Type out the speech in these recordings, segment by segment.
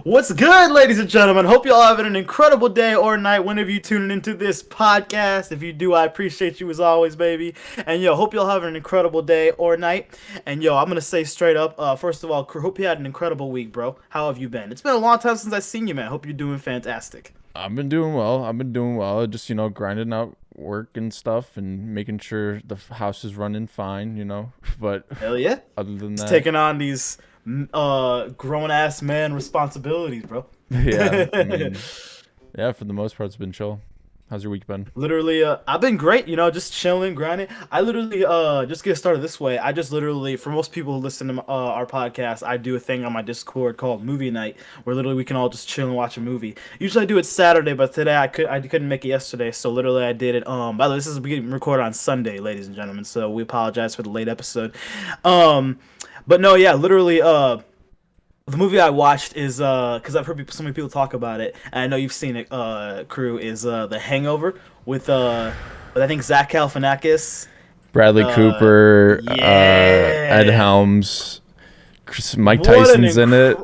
What's good, ladies and gentlemen? Hope y'all having an incredible day or night whenever you tuning into this podcast. If you do, I appreciate you as always, baby. And hope y'all having an incredible day or night. And I'm gonna say straight up, first of all, hope you had an incredible week, bro. How have you been? It's been a long time since I've seen you, man. Hope you're doing fantastic. I've been doing well. Just, grinding out work and stuff and making sure the house is running fine. But Hell yeah. other than Just that, taking on these grown ass man responsibilities, bro. yeah, I mean, yeah, for the most part, it's been chill. How's your week been? Literally, I've been great, just chilling, grinding. I literally, just get started this way. I just literally, for most people who listen to our podcast, I do a thing on my Discord called Movie Night, where literally we can all just chill and watch a movie. Usually I do it Saturday, but today I couldn't make it yesterday, so literally I did it. By the way, this is being recorded on Sunday, ladies and gentlemen, so we apologize for the late episode. But no, yeah, literally, the movie I watched is because I've heard so many people talk about it, and I know you've seen it. Crew is The Hangover with I think Zach Galifianakis. Bradley Cooper, Ed Yeah. Helms, Mike What an Tyson's in it.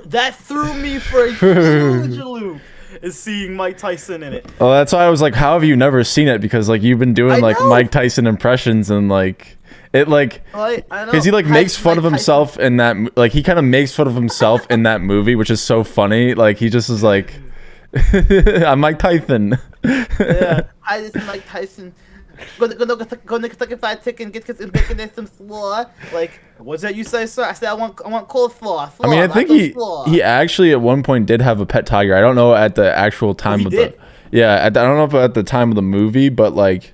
that threw me for a huge loop. Is seeing Mike Tyson in it. Well, that's why I was like, how have you never seen it? Because like you've been doing I like know. Mike Tyson impressions and like it like I know. because he like makes fun Mike of himself in that like he kind of makes fun of himself in that movie, which is so funny. Like he just is like, I'm Mike Tyson. Yeah. Hi, this is Mike Tyson. Go to Kentucky Fried Chicken, get some bacon and some slaw. Like, what's that you say, sir? I said I want coleslaw. I mean, I think he actually at one point did have a pet tiger. I don't know at the actual time he of did? I don't know if at the time of the movie, but like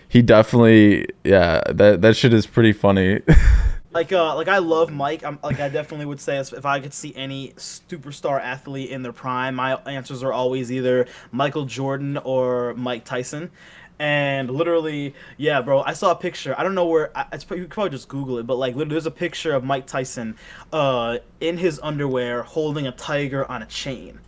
he definitely that shit is pretty funny. Like I love Mike. I definitely would say if I could see any superstar athlete in their prime, my answers are always either Michael Jordan or Mike Tyson. And literally, yeah, bro, I saw a picture. I don't know where. You could probably just Google it, but like, literally, there's a picture of Mike Tyson, in his underwear, holding a tiger on a chain,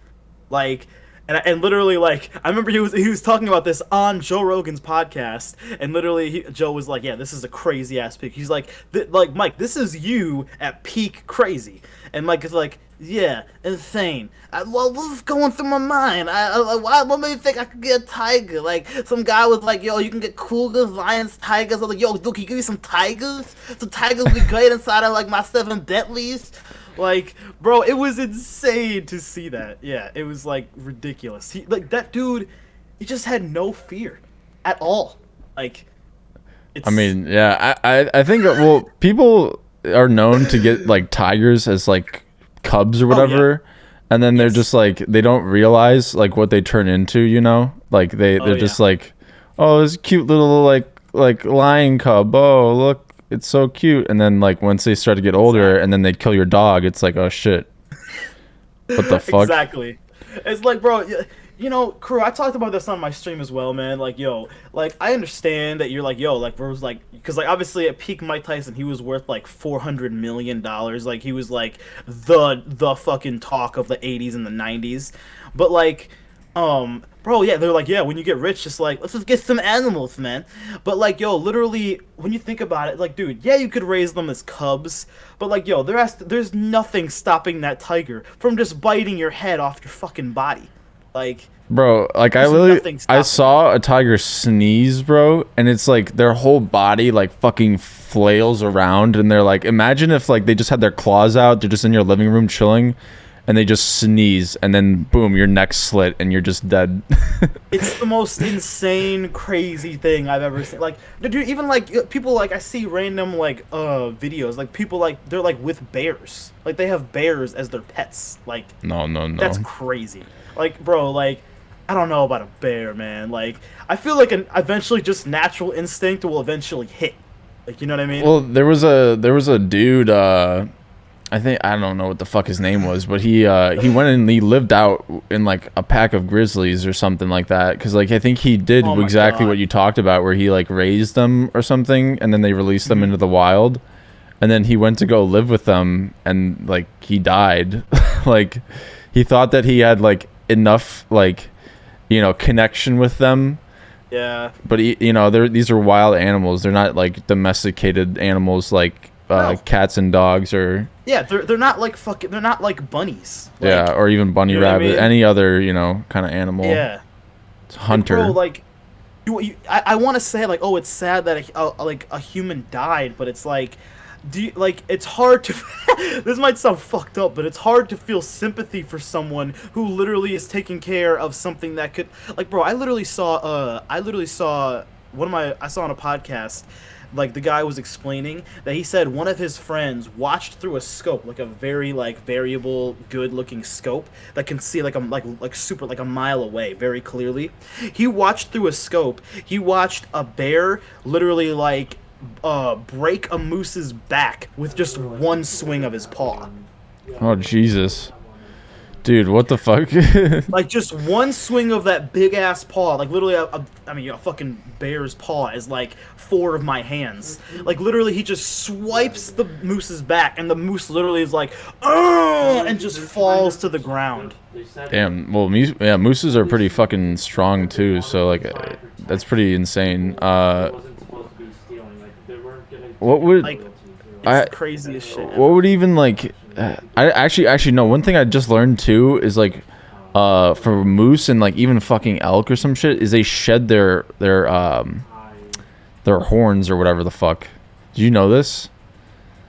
like. And literally, like, I remember he was talking about this on Joe Rogan's podcast, and literally Joe was like, "Yeah, this is a crazy ass pic." He's like, "Like Mike, this is you at peak crazy," and Mike is like, "Yeah, insane. Well, what's going through my mind? What made me think I could get a tiger? Like, some guy was like, yo, you can get cougars, lions, tigers. I was like, yo, dude, can you give me some tigers? Some tigers would be great inside of like my 7 Bentleys." Like, bro, it was insane to see that. Yeah, it was like ridiculous. He like that dude, he just had no fear at all. Like, I it's mean, yeah, I think well, people are known to get like tigers as like cubs or Oh, yeah. whatever, and then they're Yes. just like they don't realize like what they turn into. Like they're just yeah. like, oh, this cute little like lion cub. Oh, look, it's so cute. And then like once they start to get older, and then they kill your dog, it's like, oh shit, what the fuck? Exactly. It's like, bro, crew. I talked about this on my stream as well, man. Like, like I understand that you're like, like, bro's like, because like obviously at peak Mike Tyson, he was worth like $400 million. Like he was like the fucking talk of the '80s and the '90s. But like, bro, yeah, they're like, yeah, when you get rich, just like, let's just get some animals, man. But like, literally, when you think about it, like, dude, yeah, you could raise them as cubs, but like, there's nothing stopping that tiger from just biting your head off your fucking body. Like, Bro, like there's nothing I stopping saw a tiger sneeze, bro, and it's like their whole body like fucking flails around, and they're like, imagine if like they just had their claws out, they're just in your living room chilling, and they just sneeze, and then boom, your neck's slit, and you're just dead. it's the most insane, crazy thing I've ever seen. Like, dude, even like people like I see random like videos, like people like they're like with bears, like they have bears as their pets. Like, No, no, no. that's crazy. Like, bro, like I don't know about a bear, man. Like, I feel like an eventually just natural instinct will eventually hit. Like, you know what I mean? Well, there was a dude. I don't know what the fuck his name was, but he went and he lived out in like a pack of grizzlies or something like that. Cause like I think he did Oh my exactly God. what you talked about, where he like raised them or something, and then they released them into the wild, and then he went to go live with them, and like he died. Like he thought that he had like enough like connection with them, Yeah. but these are wild animals. They're not like domesticated animals like No. cats and dogs or Yeah, they're not like fucking. They're not like bunnies. Like, yeah, or even bunny you know what I rabbit, mean? any other kind of animal. Yeah. It's Like, bro, hunter. like I want to say like, oh, it's sad that like a human died, but it's like, it's hard to. This might sound fucked up, but it's hard to feel sympathy for someone who literally is taking care of something that could, like, bro. I literally saw I saw on a podcast. Like the guy was explaining that he said one of his friends watched through a scope, like a very like variable, good-looking scope that can see like super like a mile away very clearly. He watched through a scope. He watched a bear literally like break a moose's back with just one swing of his paw. Oh Jesus, dude, what the fuck? Like just one swing of that big ass paw, like literally a fucking bear's paw is like four of my hands. Like literally, he just swipes the moose's back, and the moose literally is like, oh, and just falls to the ground. Damn. Well, mooses are pretty fucking strong too. So like, that's pretty insane. What would Like, it's I? the craziest shit What ever. would even like? I actually no. One thing I just learned too is like, for moose and like even fucking elk or some shit is they shed their horns or whatever the fuck. Did you know this?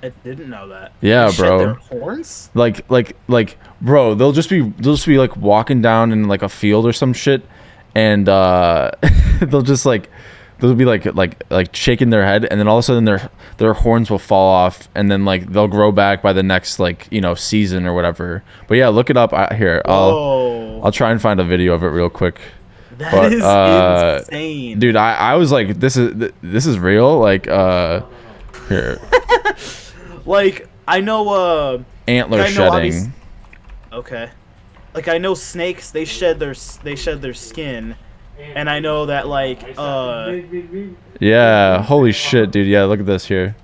I didn't know that. Yeah, They shed bro. their horns? Like, bro, they'll just be like walking down in like a field or some shit, and they'll be like shaking their head, and then all of a sudden their horns will fall off, and then like they'll grow back by the next season or whatever. But yeah, look it up. I'll try and find a video of it real quick. That is insane. Dude, I was like, this is real. Like, here, Like, I know, antler I know obvious- shedding. okay. Like, I know snakes, they shed their skin, and I know that, like, Yeah, holy shit, dude. Yeah, look at this here.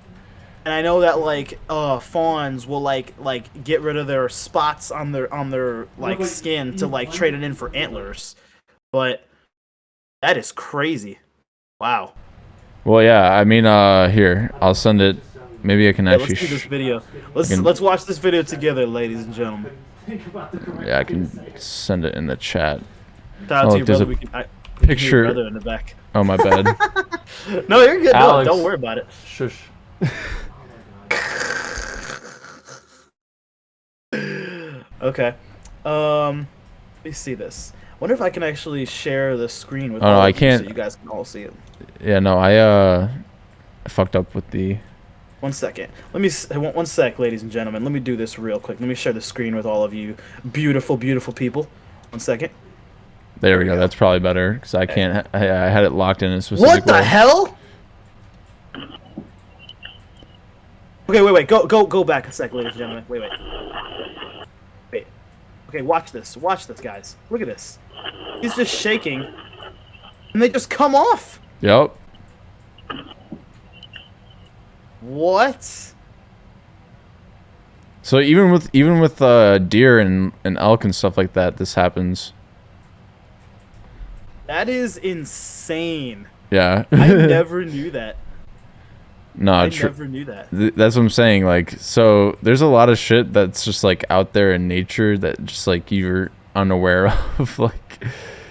and I know that, like, fawns will, like, get rid of their spots on their like, skin to, like, trade it in for antlers. But that is crazy. Wow. Well, yeah, I mean, here, I'll send it. Maybe I can Yeah, actually. let's do this video. can- Let's watch this video together, ladies and gentlemen. Yeah, I can send it in the chat. Shout out Oh, to your there's brother. a We can hear picture- your brother in the back. Oh, my bad. No, you're good. No, Alex. don't worry about it. Shush. Okay. Let me see this. Wonder if I can actually share the screen with Oh, no, all I of you can't. so you guys can all see it. Yeah, no, I fucked up with the. 1 second. Let me 1 sec, ladies and gentlemen. Let me do this real quick. Let me share the screen with all of you beautiful, beautiful people. 1 second. There we go. That's probably better because I can't. I had it locked in a specific What the way. hell? Okay, wait. Go back a sec, ladies and gentlemen. Wait. Okay, watch this. Watch this, guys. Look at this. He's just shaking, and they just come off. Yep. What? So even with deer and elk and stuff like that, this happens. That is insane. Yeah. I never knew that. No, I never knew that. That's what I'm saying. Like, so there's a lot of shit that's just like out there in nature that just like you're unaware of. Like,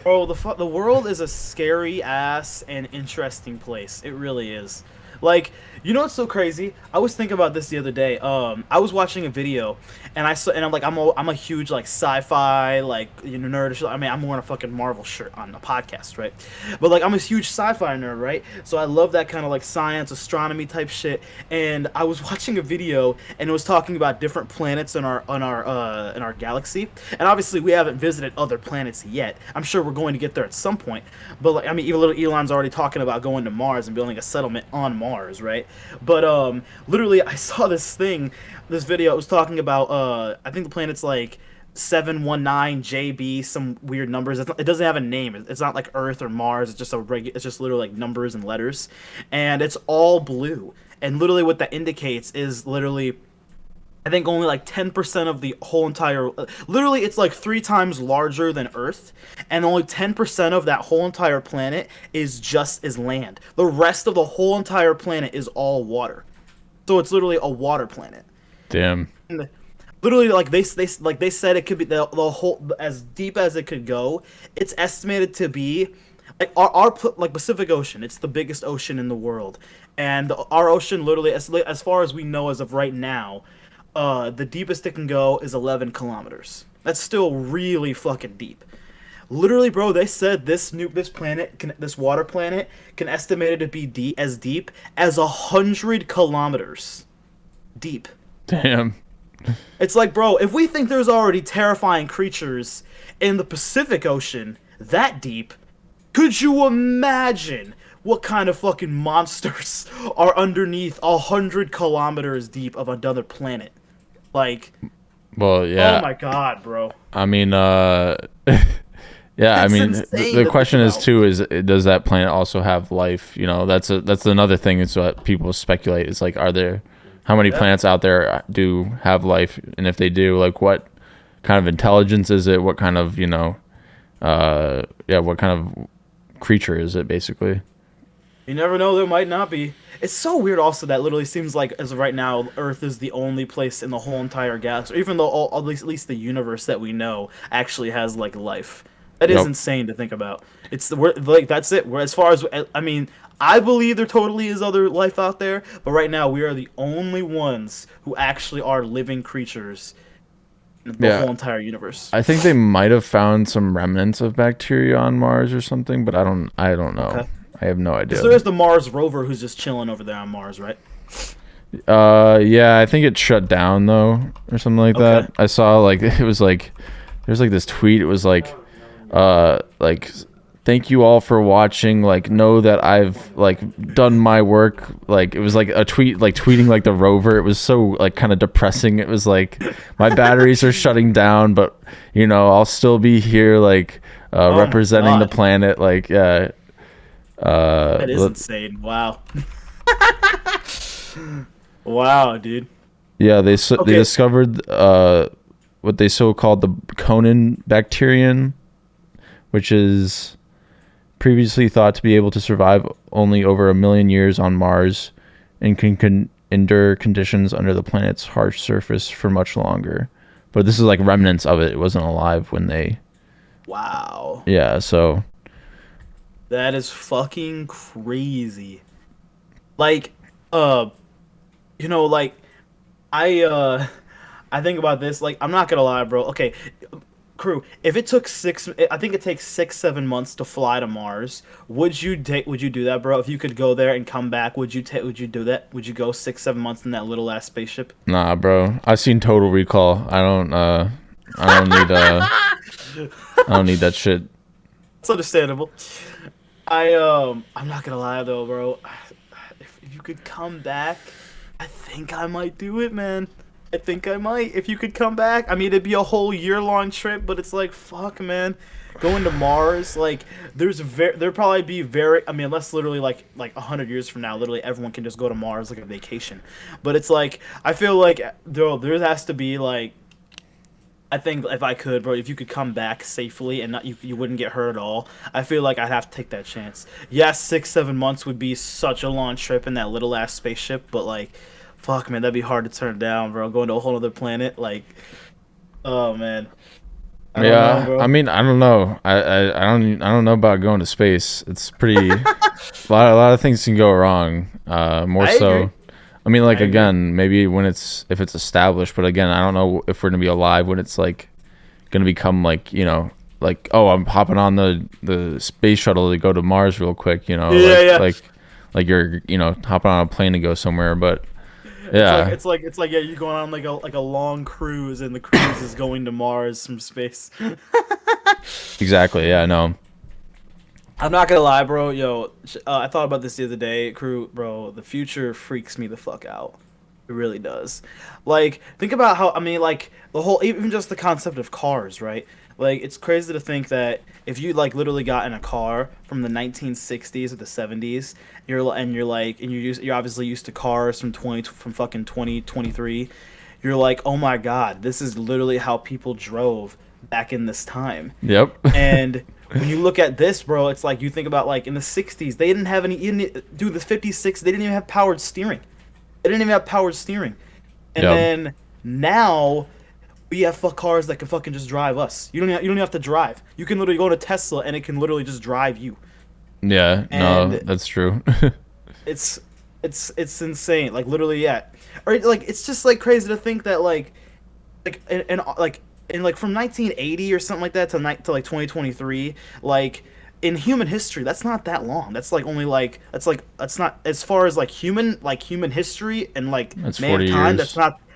Bro, the world is a scary ass and interesting place. It really is. Like, you know what's so crazy? I was thinking about this the other day. I was watching a video, and I'm like, I'm a huge like sci-fi nerd. I mean, I'm wearing a fucking Marvel shirt on a podcast, right? But like, I'm a huge sci-fi nerd, right? So I love that kind of like science, astronomy type shit. And I was watching a video, and it was talking about different planets in our galaxy. And obviously, we haven't visited other planets yet. I'm sure we're going to get there at some point. But like, I mean, even little Elon's already talking about going to Mars and building a settlement on Mars, right? But literally, I saw this video. It was talking about I think the planet's like 719 JB, some weird numbers. It doesn't have a name. It's not like Earth or Mars. It's just it's just literally like numbers and letters, and it's all blue. And literally, what that indicates is literally, I think only like 10% of the whole entire, literally it's like 3 times larger than Earth, and only 10% of that whole entire planet is land. The rest of the whole entire planet is all water. So it's literally a water planet. Damn. And literally, like they said, it could be the whole as deep as it could go. It's estimated to be like like Pacific Ocean. It's the biggest ocean in the world, and our ocean literally, as far as we know as of right now, the deepest it can go is 11 kilometers. That's still really fucking deep. Literally, bro, they said this water planet can estimate it to be as deep as 100 kilometers deep. Damn. It's like, bro, if we think there's already terrifying creatures in the Pacific Ocean that deep, could you imagine what kind of fucking monsters are underneath 100 kilometers deep of another planet? Like, Well, yeah. oh my god, bro. I mean, yeah. I It's mean, insane the to question think is about. too: is does that planet also have life? You know, that's another thing. Is what people speculate. Is like, are there how many Yeah. planets out there do have life? And if they do, like, what kind of intelligence is it? What kind of yeah, what kind of creature is it? Basically, You never know, there might not be. It's so weird also that literally seems like as of right now, Earth is the only place in the whole entire galaxy, or even though at least the universe that we know actually has like life. That is Yep. insane to think about. We're like that's it. We're as far as I mean, I believe there totally is other life out there, but right now we are the only ones who actually are living creatures in the Yeah. whole entire universe. I think they might have found some remnants of bacteria on Mars or something, but I don't know. Okay. I have no idea. Because there is the Mars rover who's just chilling over there on Mars, right? Yeah, I think it shut down though, or something like Okay. that. I saw like it was like there's like this tweet. It was like thank you all for watching. Like know that I've like done my work. Like it was like a tweet like tweeting like the rover. It was so like kind of depressing. It was like my batteries are shutting down, but you know I'll still be here like Oh my representing the God. planet. Like yeah. That is insane. Wow. Wow, dude. Yeah, they Okay. discovered what they so called the Conan bacterium, which is previously thought to be able to survive only over 1 million years on Mars and can endure conditions under the planet's harsh surface for much longer. But this is like remnants of it. It wasn't alive when they. Wow. Yeah, so That is fucking crazy. Like, like I think about this, like, I'm not gonna lie, bro. Okay, crew, if it took I think it takes 6-7 months to fly to Mars. Would you do that, bro? If you could go there and come back, would you do that? Would you go 6-7 months in that little ass spaceship? nah, bro. I've seen Total Recall. I don't need I don't need that shit. It's understandable. I'm not gonna lie though, bro. If you could come back, I think I might do it, man. I think I might. If you could come back, I mean, it'd be a whole year-long trip, but it's like, fuck, man. Going to Mars, like, there'd probably be I mean, unless literally like 100 years from now, literally everyone can just go to Mars like a vacation. But it's like, I feel like there has to be like, I think if I could, bro, if you could come back safely and not you wouldn't get hurt at all, I feel like I'd have to take that chance. Yes, 6-7 months would be such a long trip in that little ass spaceship, but like, fuck, man, that'd be hard to turn down, bro. Going to a whole other planet, like, oh man, I don't know, Yeah, bro. I mean, I don't know. I don't know about going to space. It's pretty a lot of things can go wrong. More I so. agree. I mean, like I agree. again, maybe if it's established, but again, I don't know if we're gonna be alive when it's like gonna become like like oh I'm hopping on the space shuttle to go to Mars real quick. Yeah, like yeah. like you're hopping on a plane to go somewhere, but yeah, It's like yeah, you're going on like a long cruise, and the cruise is going to Mars from space. exactly. Yeah, no. I'm not gonna lie, bro. Yo, I thought about this the other day, crew, bro. The future freaks me the fuck out. It really does. Like, think about how, I mean, like, the whole, even just the concept of cars, right? Like, it's crazy to think that if you, like, literally got in a car from the 1960s or the 70s, you're obviously used to cars from fucking 2023. You're like, oh my god, this is literally how people drove back in this time. Yep. And when you look at this, bro, it's like you think about like in the 60s, they didn't have any, dude, the 56, they didn't even have powered steering. They didn't even have powered steering. And Yep. then now we have cars that can fucking just drive us. You don't even have to drive. You can literally go to Tesla and it can literally just drive you. Yeah. No, And that's true. it's it's insane. Like literally, yeah. Or like it's just like crazy to think that like in like from 1980 or something like that to like 2023, like in human history, that's not that long. That's like only like that's not as far as like human history and like That's 40 mankind. years.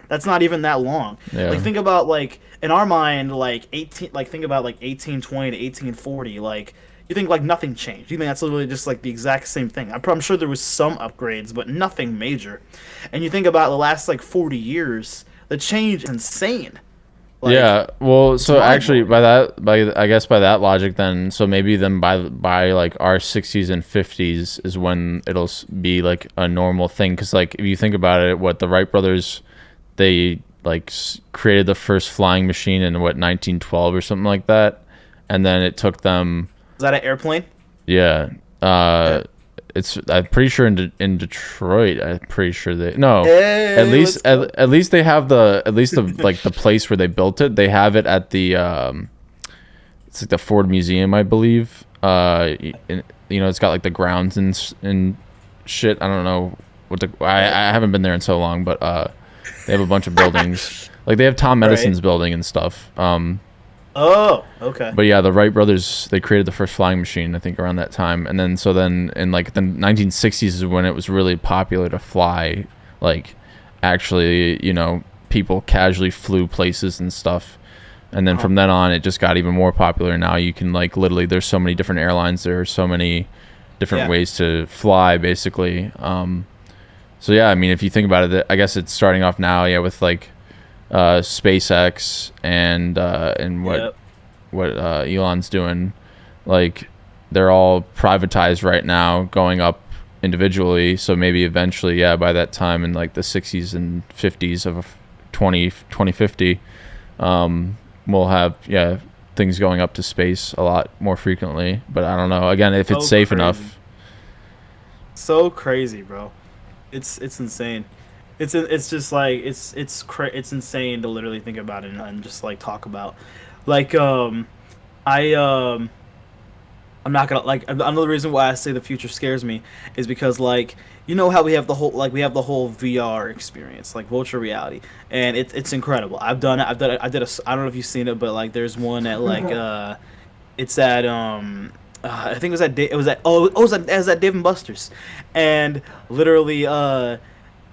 That's not even that long. Like Yeah. think about like in our mind like 18 like think about like 1820 to 1840 like you think like nothing changed. You think that's literally just like the exact same thing. I'm sure there was some upgrades, but nothing major. And you think about the last like 40 years, the change is insane. Like Yeah, well, it's so mind actually blowing. by I guess by that logic then, so maybe then by like our 60s and 50s is when it'll be like a normal thing, cuz like if you think about it, what the Wright brothers, they like created the first flying machine in what 1912 or something like that, and then it took them, Is that an airplane? yeah, Yeah. uh it's I'm pretty sure in Detroit, I'm pretty sure they, no, at Hey, least let's go. at least they have the, at least the like the place where they built it, they have it at the it's like the Ford Museum, I believe. You know, it's got like the grounds and shit. I don't know what the, I haven't been there in so long, but they have a bunch of buildings. Like they have Tom Right. Edison's building and stuff. Oh, okay. But yeah, the Wright brothers, they created the first flying machine, I think, around that time. And then so then in like the 1960s is when it was really popular to fly. Like actually, you know, people casually flew places and stuff. And then Uh-huh. from then on, it just got even more popular. Now you can like literally, there's so many different airlines. There are so many different Yeah. ways to fly, basically. So yeah, I mean, if you think about it, I guess it's starting off now, yeah, with like SpaceX and Yep. what Elon's doing. Like they're all privatized right now, going up individually. So maybe eventually, yeah, by that time in like the 60s and 50s of 2050, we'll have, yeah, things going up to space a lot more frequently. But I don't know. Again, if it's So safe crazy. enough. So crazy, bro. It's insane. It's just like it's insane to literally think about it and just like talk about. Like I I'm not gonna like another reason why I say the future scares me is because like you know how we have the whole VR experience like virtual reality and it's incredible. I did a I don't know if you've seen it but like there's one at like it's at I think it was at it was at oh it was at Dave and Buster's and literally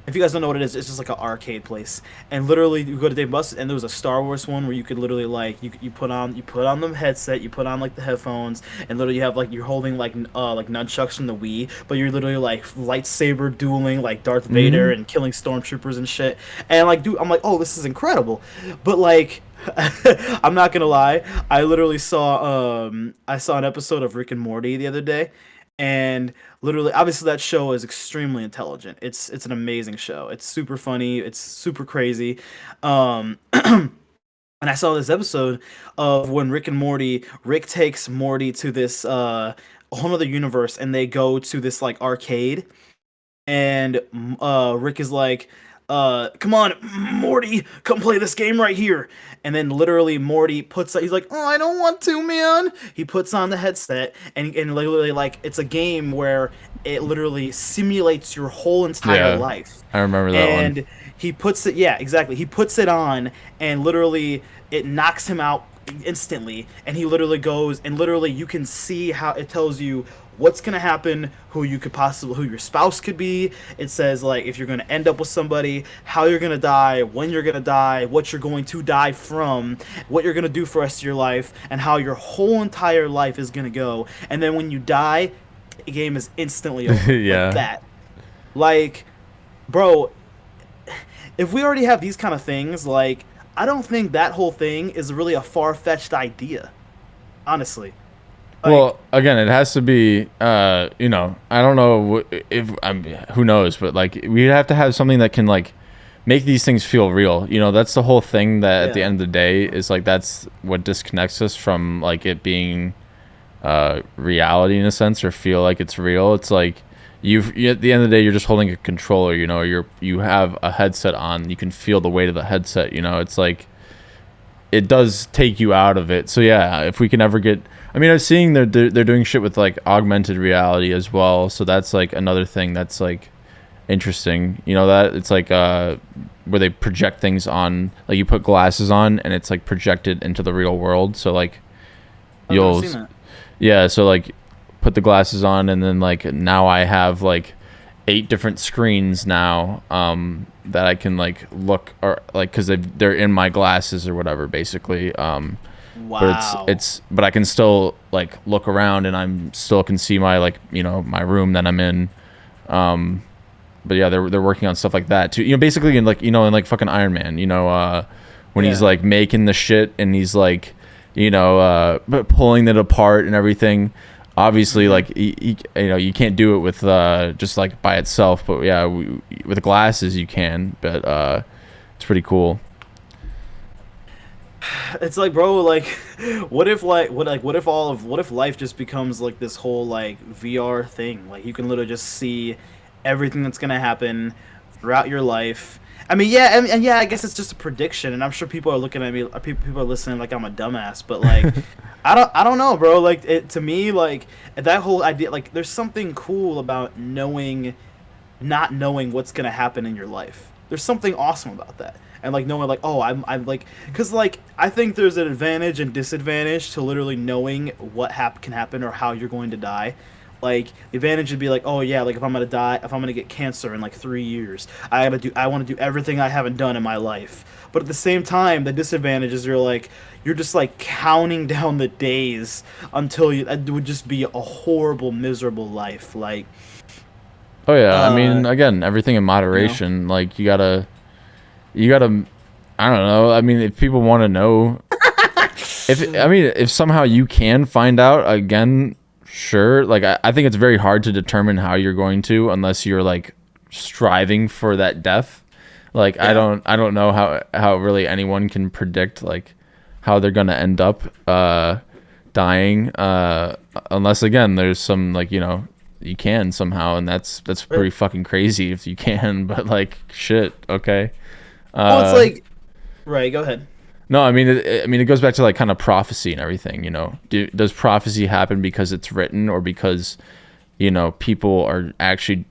if you guys don't know what it is, it's just like an arcade place. And literally, you go to Dave and Buster's, and there was a Star Wars one where you could literally like you put on the headset, you put on like the headphones, and literally you have like you're holding like nunchucks from the Wii, but you're literally like lightsaber dueling like Darth Vader Hmm. and killing stormtroopers and shit. And like, dude, I'm like, oh, this is incredible. But like, I'm not gonna lie, I saw an episode of Rick and Morty the other day, and literally obviously that show is extremely intelligent. It's an amazing show. It's super funny, it's super crazy. And I saw this episode of when Rick takes Morty to this whole other universe and they go to this like arcade and Rick is like, come on, Morty, come play this game right here. And then literally Morty he's like, oh, I don't want to, man. He puts on the headset and literally like it's a game where it literally simulates your whole entire Yeah, life. I remember that one. And he puts it, yeah, exactly. He puts it on and literally it knocks him out instantly and he literally goes and literally you can see how it tells you what's gonna happen, who your spouse could be. It says like if you're gonna end up with somebody, how you're gonna die, when you're gonna die, what you're going to die from, what you're gonna do for the rest of your life, and how your whole entire life is gonna go. And then when you die, the game is instantly over. Like Yeah. that. Like, bro, if we already have these kind of things, like I don't think that whole thing is really a far fetched idea. Honestly. Like Well, again, it has to be, you know, I don't know if I'm, who knows, but like we have to have something that can like make these things feel real. You know, that's the whole thing, that at the yeah. end of the day is like that's what disconnects us from like it being reality in a sense, or feel like it's real. It's like at the end of the day, you're just holding a controller. You know, you have a headset on. You can feel the weight of the headset. You know, it's like it does take you out of it. So yeah, if we can ever get, I mean, I'm seeing they're doing shit with like augmented reality as well. So that's like another thing that's like interesting. You know, that it's like where they project things on, like you put glasses on and it's like projected into the real world. So like I've never seen that. yeah, so like put the glasses on and then like now I have like 8 different screens now that I can like look, or like because they're in my glasses or whatever basically. Wow. But I can still like look around and I'm still can see my, like, you know, my room that I'm in. But yeah, they're working on stuff like that too. You know, basically in like, you know, in like fucking Iron Man, you know, when he's like making the shit and he's like, you know, pulling it apart and everything. Obviously, like you know, you can't do it with just like by itself. But yeah, with glasses you can. But it's pretty cool. It's like, bro, like, what if life just becomes like this whole like VR thing? Like you can literally just see everything that's gonna happen throughout your life. I mean, yeah, and yeah, I guess it's just a prediction, and I'm sure people are looking at me, people are listening like I'm a dumbass, but like, I don't know, bro. Like, to me, like that whole idea, like, there's something cool about not knowing what's gonna happen in your life. There's something awesome about that, and like knowing, like, oh, I'm like, cause like I think there's an advantage and disadvantage to literally knowing what can happen or how you're going to die. Like the advantage would be like, oh yeah, like if I'm gonna get cancer in like 3 years, I want to do everything I haven't done in my life. But at the same time, the disadvantage is you're just like counting down the days until it would just be a horrible, miserable life. Like, Oh yeah, I mean, again, everything in you know, moderation. Like you gotta. I don't know. I mean, if people want to know, if somehow you can find out again, sure. Like I think it's very hard to determine how you're going to unless you're like striving for that death. Like yeah. I don't know how really anyone can predict like how they're gonna end up dying unless again there's some, like, you know, you can somehow, and that's pretty fucking crazy if you can. But like shit, okay. Well, it's uh like, right. Go ahead. no, I mean, it goes back to like kind of prophecy and everything. You know, does prophecy happen because it's written, or because, you know, people are actually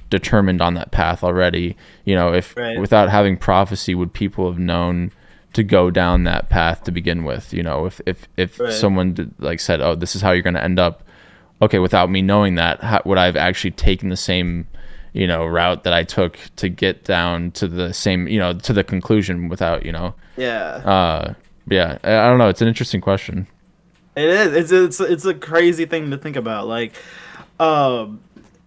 determined on that path already? You know, if Right. without having prophecy, would people have known to go down that path to begin with? You know, if Right. someone like said, "Oh, this is how you're going to end up," okay, without me knowing that, how, would I have actually taken the same, you know, route that I took to get down to the same, you know, to the conclusion without, you know, Yeah. yeah, I don't know. It's an interesting question. It is. It's a crazy thing to think about. Like, um,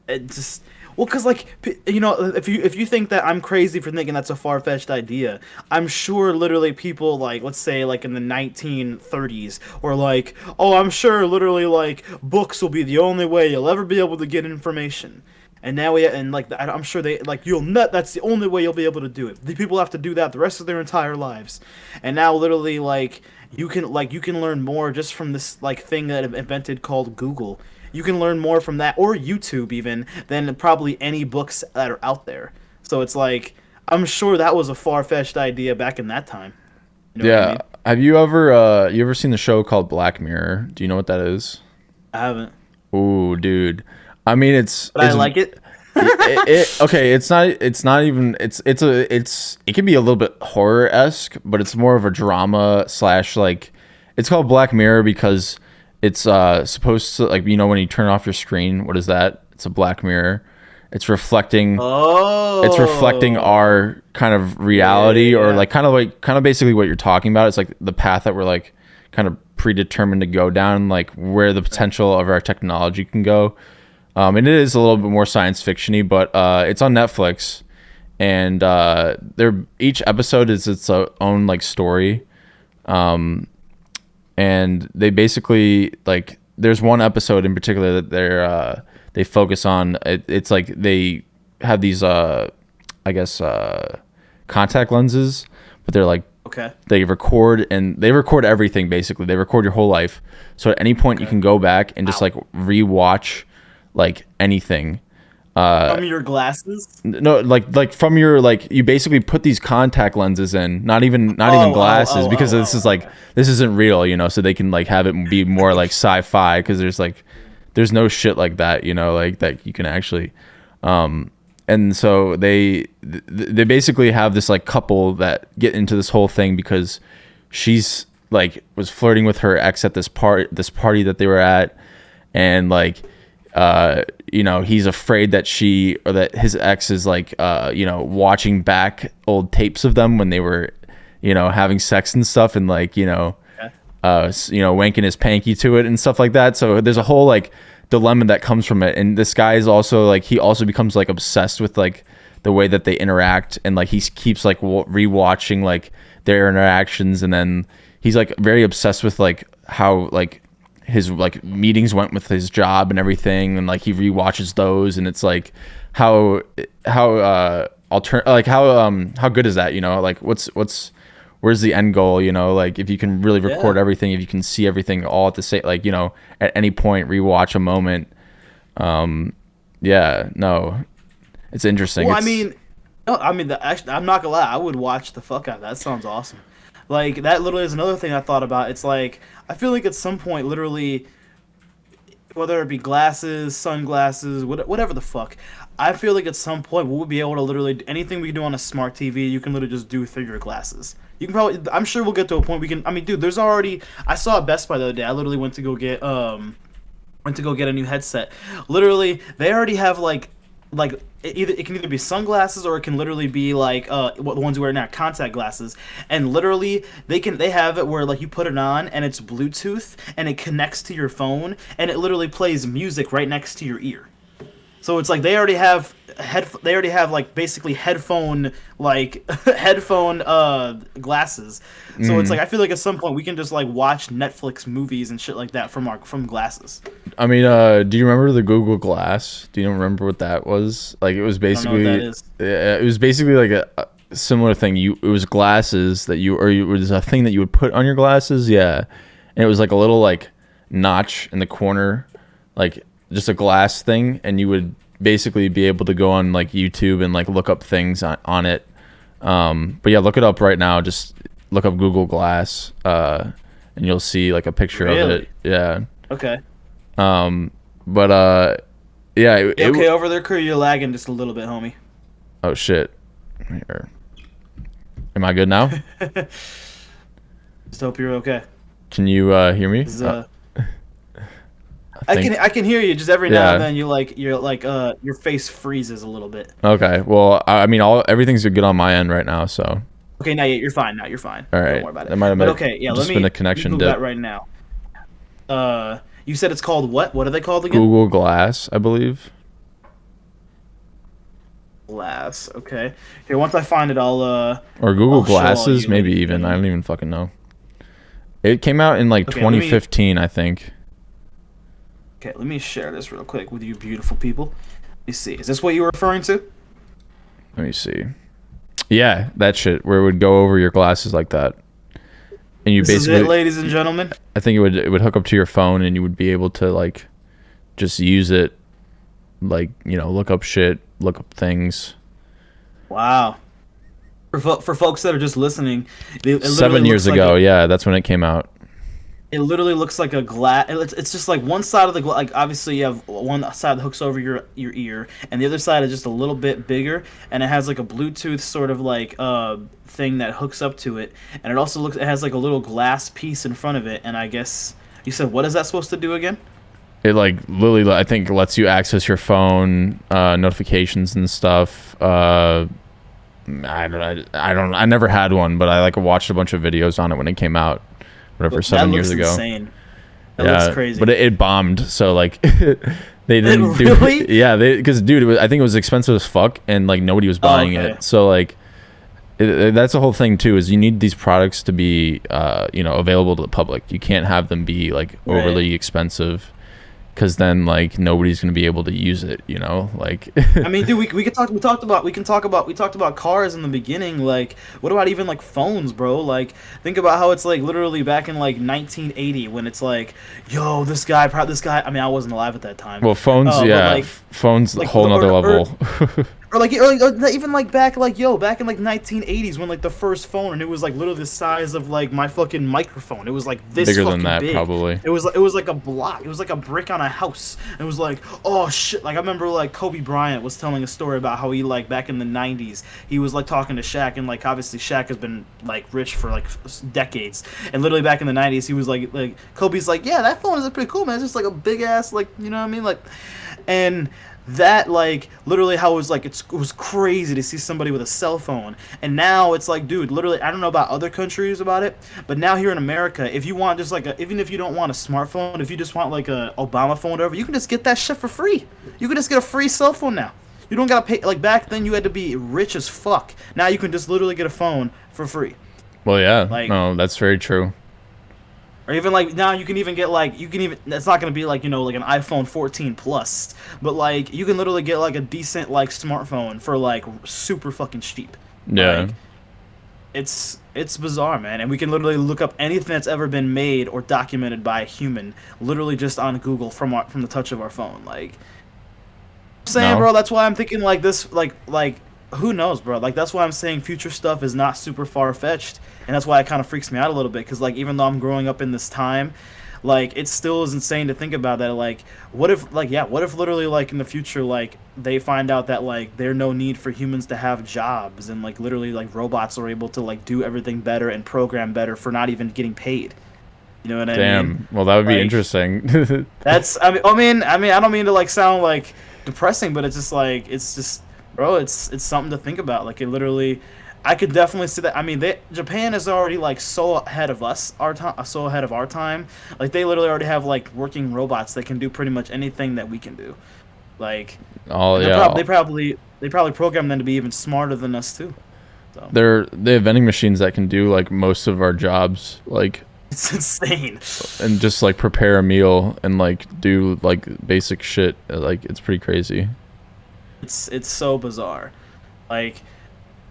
it just, well, cause like, you know, if you think that I'm crazy for thinking that's a far fetched idea, I'm sure literally people, like, let's say like in the 1930s, or like, oh, I'm sure literally like books will be the only way you'll ever be able to get information. And now like, I'm sure they, like, that's the only way you'll be able to do it. The people have to do that the rest of their entire lives. And now literally, like, you can learn more just from this like thing that I've invented called Google. You can learn more from that, or YouTube even, than probably any books that are out there. So it's like, I'm sure that was a far-fetched idea back in that time. You know what I Yeah. mean? Have you ever seen the show called Black Mirror? Do you know what that is? I haven't, Ooh, dude. I mean, but I like it. okay, it's not even it can be a little bit horror-esque, but it's more of a drama slash, like, it's called Black Mirror because it's supposed to, like, you know, when you turn off your screen, what is that? It's a black mirror. It's reflecting it's reflecting Oh, our kind of yeah, yeah, reality, or yeah. like kind of basically what you're talking about. It's like the path that we're like kind of predetermined to go down, like where the Right. potential of our technology can go. And it is a little bit more science fictiony, but it's on Netflix, and each episode is its own like story. And they basically, like, there's one episode in particular that they focus on. It's like they have these I guess contact lenses, but they're like Okay. they record everything basically. They record your whole life. So at any point you Okay. can go back and just Wow. like rewatch like anything. From your glasses? No, like from your like you basically put these contact lenses in, not even Oh, glasses, because this is like okay. this isn't real, so they can like have it be more like sci-fi, because there's no shit like that, like that you can actually and so they basically have this like couple that get into this whole thing because she's like was flirting with her ex at this party that they were at, and like he's afraid that she or that his ex is like watching back old tapes of them when they were having sex and stuff, and like Okay. wanking his panky to it and stuff like that. So there's a whole like dilemma that comes from it, and this guy is also like he also becomes like obsessed with like the way that they interact, and like he keeps like rewatching like their interactions, and then he's like very obsessed with like how like his like meetings went with his job and everything, and like he rewatches those, and it's like how good is that, like where's the end goal, like if you can really record Yeah. everything, if you can see everything all at the same, like at any point rewatch a moment. Yeah, no, it's interesting. Well, I It's mean, no, I mean, actually, I'm not gonna lie. I would watch the fuck out of that. That sounds awesome. Like that literally is another thing I thought about. It's like I feel like at some point, literally, whether it be glasses, sunglasses, whatever the fuck, I feel like at some point we'll be able to literally anything we can do on a smart TV, you can literally just do through your glasses. You can probably, I'm sure we'll get to a point we can. I mean, dude, there's already. I saw at Best Buy the other day. I literally went to go get a new headset. Literally, they already have like it can either be sunglasses or it can literally be like what the ones we wear now, contact glasses. And literally they have it where like you put it on and it's Bluetooth and it connects to your phone and it literally plays music right next to your ear. So it's like they already have like basically headphone like headphone glasses. So it's like I feel like at some point we can just like watch Netflix movies and shit like that from glasses. I mean, do you remember the Google Glass? Do you remember what that was? Like, it was I don't know what that basically, is. yeah, it was basically like a similar thing. It was glasses that it was a thing that you would put on your glasses, yeah, and it was like a little like notch in the corner, like just a glass thing, and you would basically be able to go on like YouTube and like look up things on it. But yeah, look it up right now. Just look up Google Glass, and you'll see like a picture of Really? it. Yeah. Okay. But yeah, You okay over there, crew? You're lagging just a little bit, homie. oh shit. Here. Am I good now? Just hope you're okay. Can you hear me? This is, I think- can hear you. Just every now Yeah. and then you're like your face freezes a little bit. Okay. Well, I mean, everything's good on my end right now. So, Okay, now you're fine. Now you're fine. all Don't right. worry about That it. might have But been okay, yeah. just Let me been a connection Google dip. that right now. You said it's called what? What are they called again? Google Glass, I believe. Glass. Okay. Here, once I find it, I'll Or Google I'll show all Glasses, you maybe later. even. I don't even fucking know. It came out in like Okay, let me- 2015, I think. Okay, let me share this real quick with you beautiful people. Let me see. Is this what you were referring to? Let me see. Yeah, that shit where it would go over your glasses like that. And you This is basically it, ladies and gentlemen. I think it would hook up to your phone, and you would be able to like just use it, like look up shit, look up things. Wow. For folks that are just listening, it literally 7 years looks like ago, yeah, that's when it came out. it literally looks like a glass. It's just like one side of the glass. Like obviously you have one side that hooks over your ear, and the other side is just a little bit bigger, and it has like a Bluetooth sort of like thing that hooks up to it, and it has like a little glass piece in front of it, and I guess you said what is that supposed to do again? It like literally, I think, lets you access your phone, notifications and stuff. I never had one, but I like watched a bunch of videos on it when it came out, whatever, That 7 years looks ago. insane. That looks crazy. But it bombed, so like they didn't do really? Yeah, because dude, I think it was expensive as fuck, and like nobody was buying okay. it. So like that's the whole thing too, is you need these products to be available to the public. You can't have them be like Right. overly expensive, because then like nobody's gonna be able to use it, you know, like. I mean, dude, we talked about cars in the beginning. Like, what about even like phones, bro? Like, think about how it's like literally back in like 1980 when it's like, yo, this guy. I mean, I wasn't alive at that time. Well, phones, But yeah, like, phones a like whole nother level. or even like back back in like 1980s when like the first phone and it was like literally the size of like my fucking microphone. It was like this Bigger fucking than that, big. probably. It was like a block. It was like a brick on a house. It was like, oh shit. Like I remember like Kobe Bryant was telling a story about how he like back in the 90s he was like talking to Shaq, and like obviously Shaq has been like rich for like decades, and literally back in the 90s he was like Kobe's like, yeah, that phone is pretty cool, man. It's just like a big ass, like, you know what I mean, like. And that like literally how it was like it was crazy to see somebody with a cell phone. And now it's like, dude, literally, I don't know about other countries about it, but now here in America, if you want just like even if you don't want a smartphone, if you just want like a Obama phone or whatever, you can just get that shit for free. You can just get a free cell phone now. You don't gotta pay. Like back then you had to be rich as fuck. Now you can just literally get a phone for free. Well, yeah, Like, no, that's very true. or even like now you can even get like it's not gonna be like, you know, like an iPhone 14 plus, but like you can literally get like a decent like smartphone for like super fucking cheap. Yeah. Like, it's bizarre, man, and we can literally look up anything that's ever been made or documented by a human literally just on Google from the touch of our phone. Like, I'm saying, No. bro, that's why I'm thinking like this, like who knows, bro? Like that's why I'm saying future stuff is not super far fetched, and that's why it kind of freaks me out a little bit because like even though I'm growing up in this time, like it still is insane to think about that. Like what if literally like in the future like they find out that like there's no need for humans to have jobs and like literally like robots are able to like do everything better and program better for not even getting paid. You know what I mean? Damn. Well, that would be Like, interesting. That's I mean I don't mean to like sound like depressing, but it's just like it's just, bro, it's something to think about. Like it literally, I could definitely see that. I mean, Japan is already like so ahead of us, our time, so ahead of our time. Like they literally already have like working robots that can do pretty much anything that we can do. Like, Oh and yeah. they probably program them to be even smarter than us too. So They have vending machines that can do like most of our jobs, like, it's insane. and just like prepare a meal and like do like basic shit. Like it's pretty crazy. It's so bizarre. Like,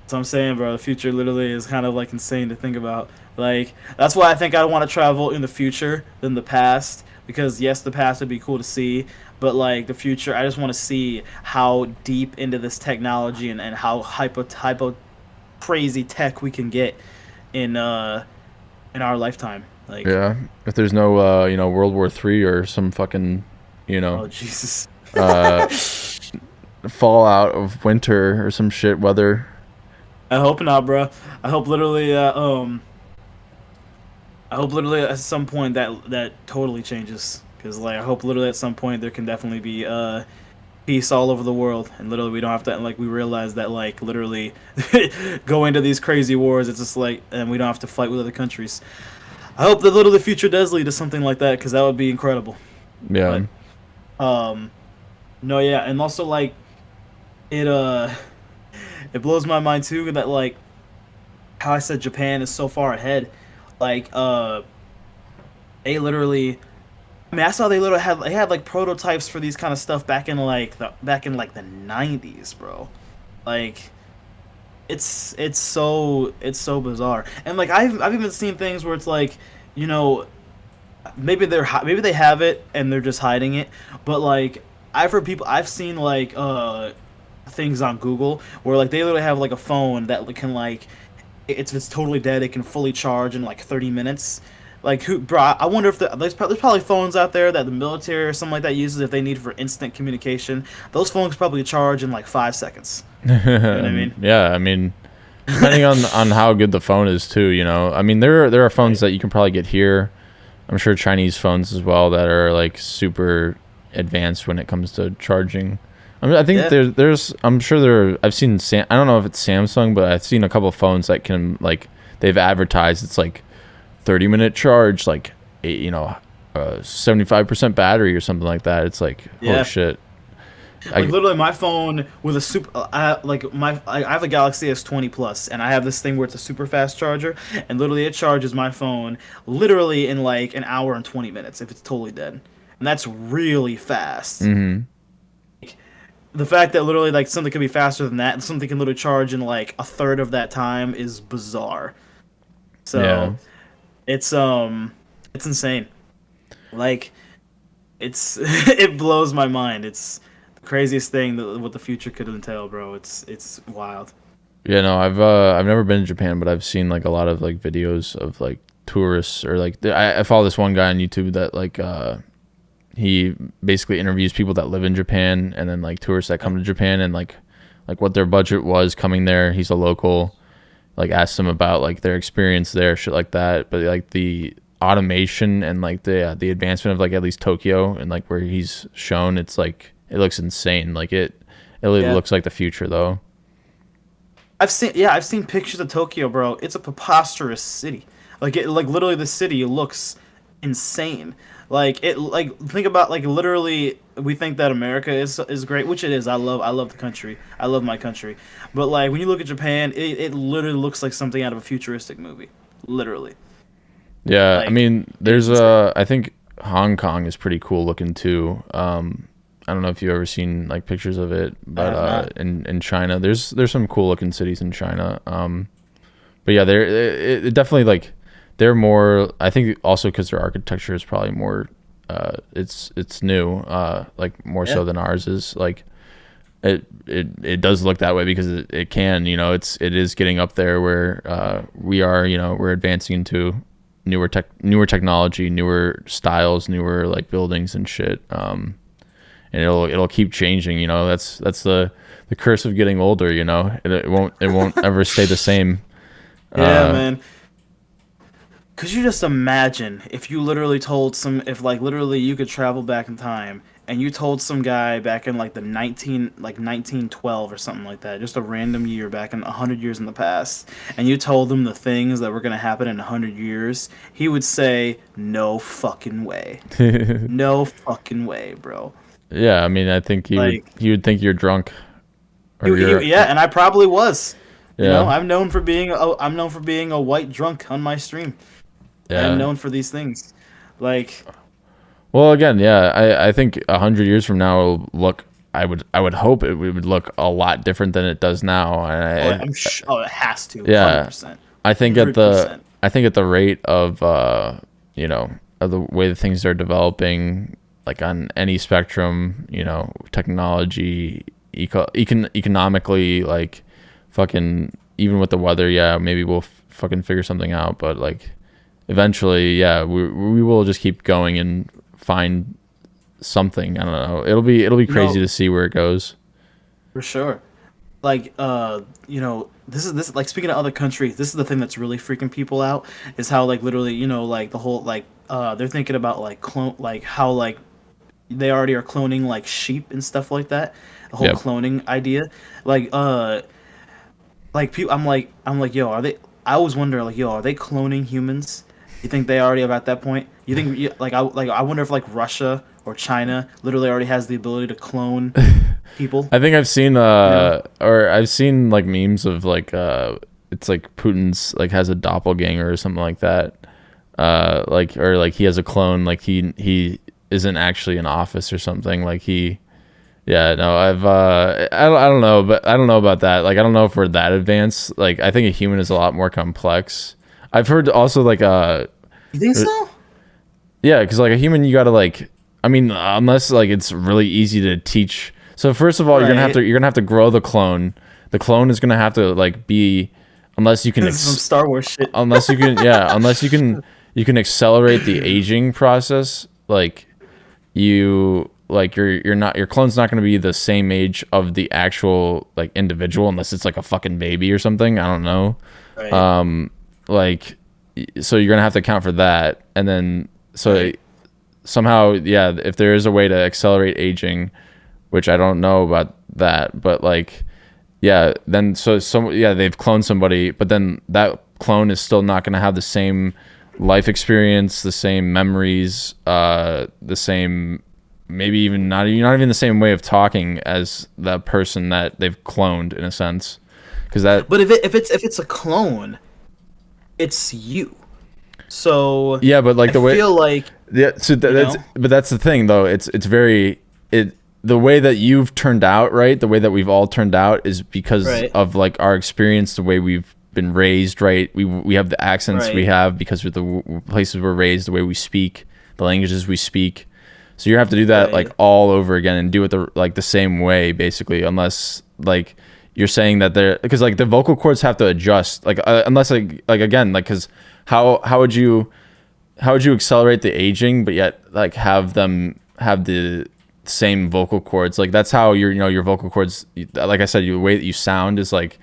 so I'm saying, bro, the future literally is kind of like insane to think about. Like, that's why I think I want to travel in the future than the past. Because yes, the past would be cool to see, but like the future, I just want to see how deep into this technology and how hypo crazy tech we can get in our lifetime. Like, Yeah. If there's no you know, World War III or some fucking, you oh know, Jesus. uh fallout of winter or some shit weather. I hope not, bro. I hope literally I hope literally at some point that totally changes, because like I hope literally at some point there can definitely be peace all over the world, and literally we don't have to, like, we realize that like literally go into these crazy wars, it's just like, and we don't have to fight with other countries. I hope that literally the future does lead to something like that, because that would be incredible. Yeah. But no, yeah, and also like it it blows my mind too that like how I said Japan is so far ahead. Like they literally, I mean, I saw they had like prototypes for these kind of stuff back in like the 90s, bro. Like it's so bizarre. And like I've even seen things where it's like, you know, maybe they have it and they're just hiding it, but like I've seen like things on Google where like they literally have like a phone that can like, if it's totally dead, it can fully charge in like 30 minutes. Like, who, bro? I wonder if there's probably phones out there that the military or something like that uses if they need for instant communication. Those phones probably charge in like 5 seconds. You know what I mean? Yeah, I mean, depending on how good the phone is too, you know. I mean, there are phones that you can probably get here. I'm sure Chinese phones as well that are like super advanced when it comes to charging. I mean, I think there's I'm sure I've seen I don't know if it's Samsung, but I've seen a couple phones that can, like, they've advertised it's like 30-minute charge, like 75% battery or something like that. It's like, holy shit. Like literally, my phone with a super, I have a Galaxy S20 Plus, and I have this thing where it's a super fast charger, and literally it charges my phone literally in like an hour and 20 minutes if it's totally dead. and that's really fast. Mm-hmm. The fact that literally like something could be faster than that and something can literally charge in like a third of that time is bizarre. Yeah. So it's insane. Like it's it blows my mind. It's the craziest thing that what the future could entail, bro. It's wild. Yeah, no, I've never been to Japan, but I've seen like a lot of like videos of like tourists or like I follow this one guy on YouTube that like he basically interviews people that live in Japan and then like tourists that come to Japan and like what their budget was coming there. He's a local, like asks them about like their experience there, shit like that. But like the automation and like the advancement of like at least Tokyo and like where he's shown, it's like it looks insane. Like it really Yeah. looks like the future though. I've seen pictures of Tokyo, bro. It's a preposterous city. Like literally the city looks insane. Like think about like literally we think that America is great, which it is. I love the country. I love my country. But like when you look at Japan, it literally looks like something out of a futuristic movie. Literally. Yeah, I Like mean, it's there's insane. I think Hong Kong is pretty cool looking too. I don't know if you've ever seen like pictures of it, I but have not. in China, there's some cool looking cities in China. But yeah, they're it definitely like they're more. I think also because their architecture is probably more. It's new. Like more Yeah. so than ours is. Like it does look that way because it can. You know, it is getting up there where we are. You know, we're advancing into newer technology, newer styles, newer like buildings and shit. And it'll keep changing. You know, that's the curse of getting older. You know, it won't ever stay the same. Yeah, Uh, man. Could you just imagine if you literally told some, if like literally you could travel back in time and you told some guy back in like the 1912 or something like that, just a random year back in 100 years in the past, and you told him the things that were going to happen in 100 years, he would say, "No fucking way. No fucking way, bro." yeah, I mean, I think Like he would think you're drunk or you're yeah, and I probably was. You know, yeah I'm known for being a white drunk on my stream. I am yeah. known for these things. Like, Well, again, yeah, I think 100 years from now will look. I would hope would look a lot different than it does now. And oh, it has to, yeah, 100%, I think at the 100%. I think at the rate of you know of the way that things are developing, like on any spectrum, you know, technology, economically, like fucking even with the weather, yeah, maybe we'll fucking figure something out. But like eventually, yeah, we will just keep going and find something. I don't know. It'll be crazy No, to see where it goes. for sure. Like, this like speaking of other countries, this is the thing that's really freaking people out is how like literally, like the whole like they're thinking about like clone like how like they already are cloning like sheep and stuff like that. The whole Yep. cloning idea, like like people, I'm like, yo, are they? I always wonder, like, yo, are they cloning humans? You think they already are at that point? You think, like, I wonder if like Russia or China literally already has the ability to clone people. I think I've seen You know? or I've seen like memes of like it's like Putin's like has a doppelganger or something like that. Like or like he has a clone like he isn't actually in office or something like he yeah, no, I don't know, but I don't know about that. Like I don't know if we're that advanced. Like I think a human is a lot more complex. I've heard also like You think so? yeah, because like a human, you gotta like, I mean, unless like it's really easy to teach. So first of all, Right. you're gonna have to grow the clone. The clone is gonna have to like be, unless you can, This is some Star Wars shit. unless you can, yeah, unless you can accelerate the aging process. Like you, like you're not your clone's not gonna be the same age of the actual like individual unless it's like a fucking baby or something. I don't know. Right. Like, so you're gonna have to account for that, and then so Right. somehow, yeah, if there is a way to accelerate aging, which I don't know about that, but like, yeah, then yeah, they've cloned somebody, but then that clone is still not going to have the same life experience, the same memories, the same maybe even not even the same way of talking as the person that they've cloned in a sense, because that But if it's a clone, it's you. So yeah, but like I the way feel like Yeah, so You that's know? but that's the thing though. It's very it the way that you've turned out, right? The way that we've all turned out is because Right. of like our experience, the way we've been raised, right? We have the accents we Right. have because of the places we're raised, the way we speak, the languages we speak. So you have to do that like Right. all over again and do it the same way basically, unless like you're saying that they're because like the vocal cords have to adjust like unless like again like because how would you accelerate the aging but yet like have them have the same vocal cords? Like that's how your vocal cords, like I said, the way that you sound is like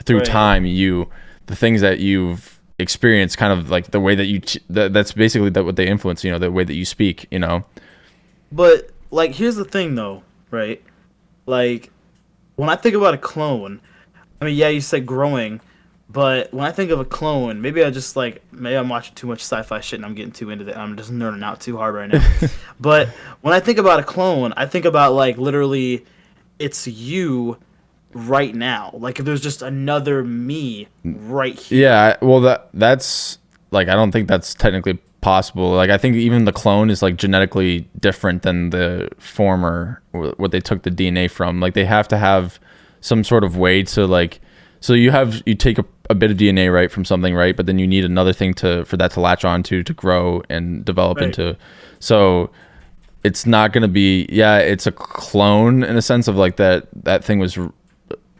through Right. time, the things that you've experienced kind of like the way that that's basically that what they influence, the way that you speak, But like, here's the thing, though, right? Like, when I think about a clone, I mean, yeah, you said growing, but when I think of a clone, maybe I'm watching too much sci-fi shit and I'm getting too into it. I'm just nerding out too hard right now. But when I think about a clone, I think about like literally, it's you right now. Like if there's just another me right here. Yeah, well that's like I don't think that's technically possible. Like I think even the clone is like genetically different than the former what they took the DNA from. Like they have to have some sort of way to like so you take a bit of DNA right from something, right? But then you need another thing for that to latch onto to grow and develop Right. into. So it's not going to be it's a clone in a sense of like that thing was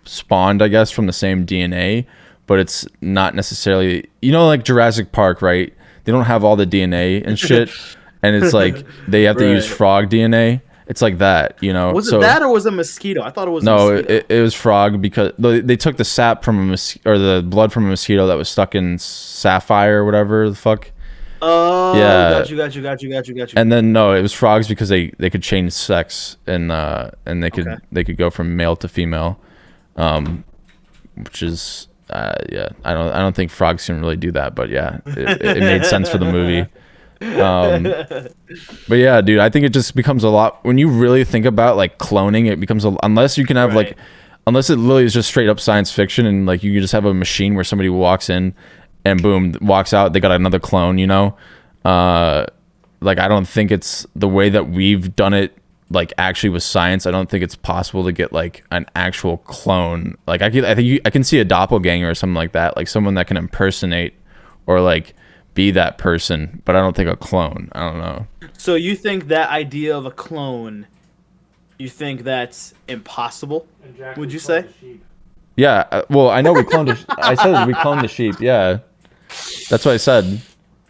spawned, I guess, from the same DNA, but it's not necessarily, like Jurassic Park, right? They don't have all the DNA and shit, and it's like they have to use Right. frog DNA. It's like that, Was it So that or was it a mosquito? I thought it was a no, mosquito. it was frog because they took the sap from or the blood from a mosquito that was stuck in sapphire or whatever the fuck. Oh, Yeah, got you. and then no, it was frogs because they could change sex and Okay. they could go from male to female, which is yeah, I don't think frogs can really do that, but yeah, it made sense for the movie. Um, but yeah, dude, I think it just becomes a lot when you really think about like cloning. It becomes unless you can have Right. unless it literally is just straight up science fiction and like you can just have a machine where somebody walks in and boom walks out, they got another clone, like I don't think it's the way that we've done it like actually with science. I don't think it's possible to get like an actual clone. Like I think I can see a doppelganger or something like that, like someone that can impersonate or like be that person, but I don't think a clone. I don't know. So you think that idea of a clone, you think that's impossible? Would you say? Yeah, well, I know we cloned. I said we cloned the sheep. Yeah, that's what I said.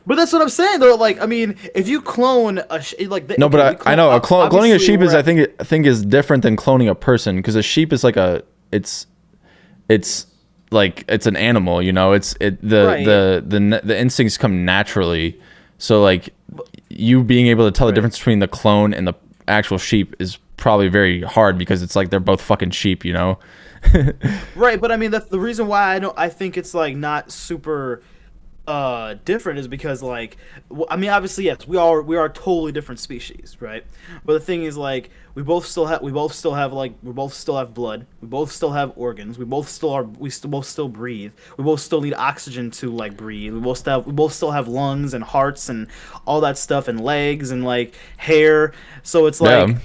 But that's what I'm saying though. Like, I mean, if you clone No, okay, we but I clone know cloning a obviously sheep we're is at, I think is different than cloning a person because a sheep is like it's like it's an animal. It's right, the instincts come naturally. So like you being able to tell the right, difference between the clone and the actual sheep is probably very hard because it's like they're both fucking sheep. right. But I mean, that's the reason why I think it's like not super different is because like I mean obviously yes we are totally different species, right? But the thing is like we both still have blood, we both still have organs, both still breathe, we both still need oxygen to like breathe, we both still have lungs and hearts and all that stuff and legs and like hair. So it's Yeah. like,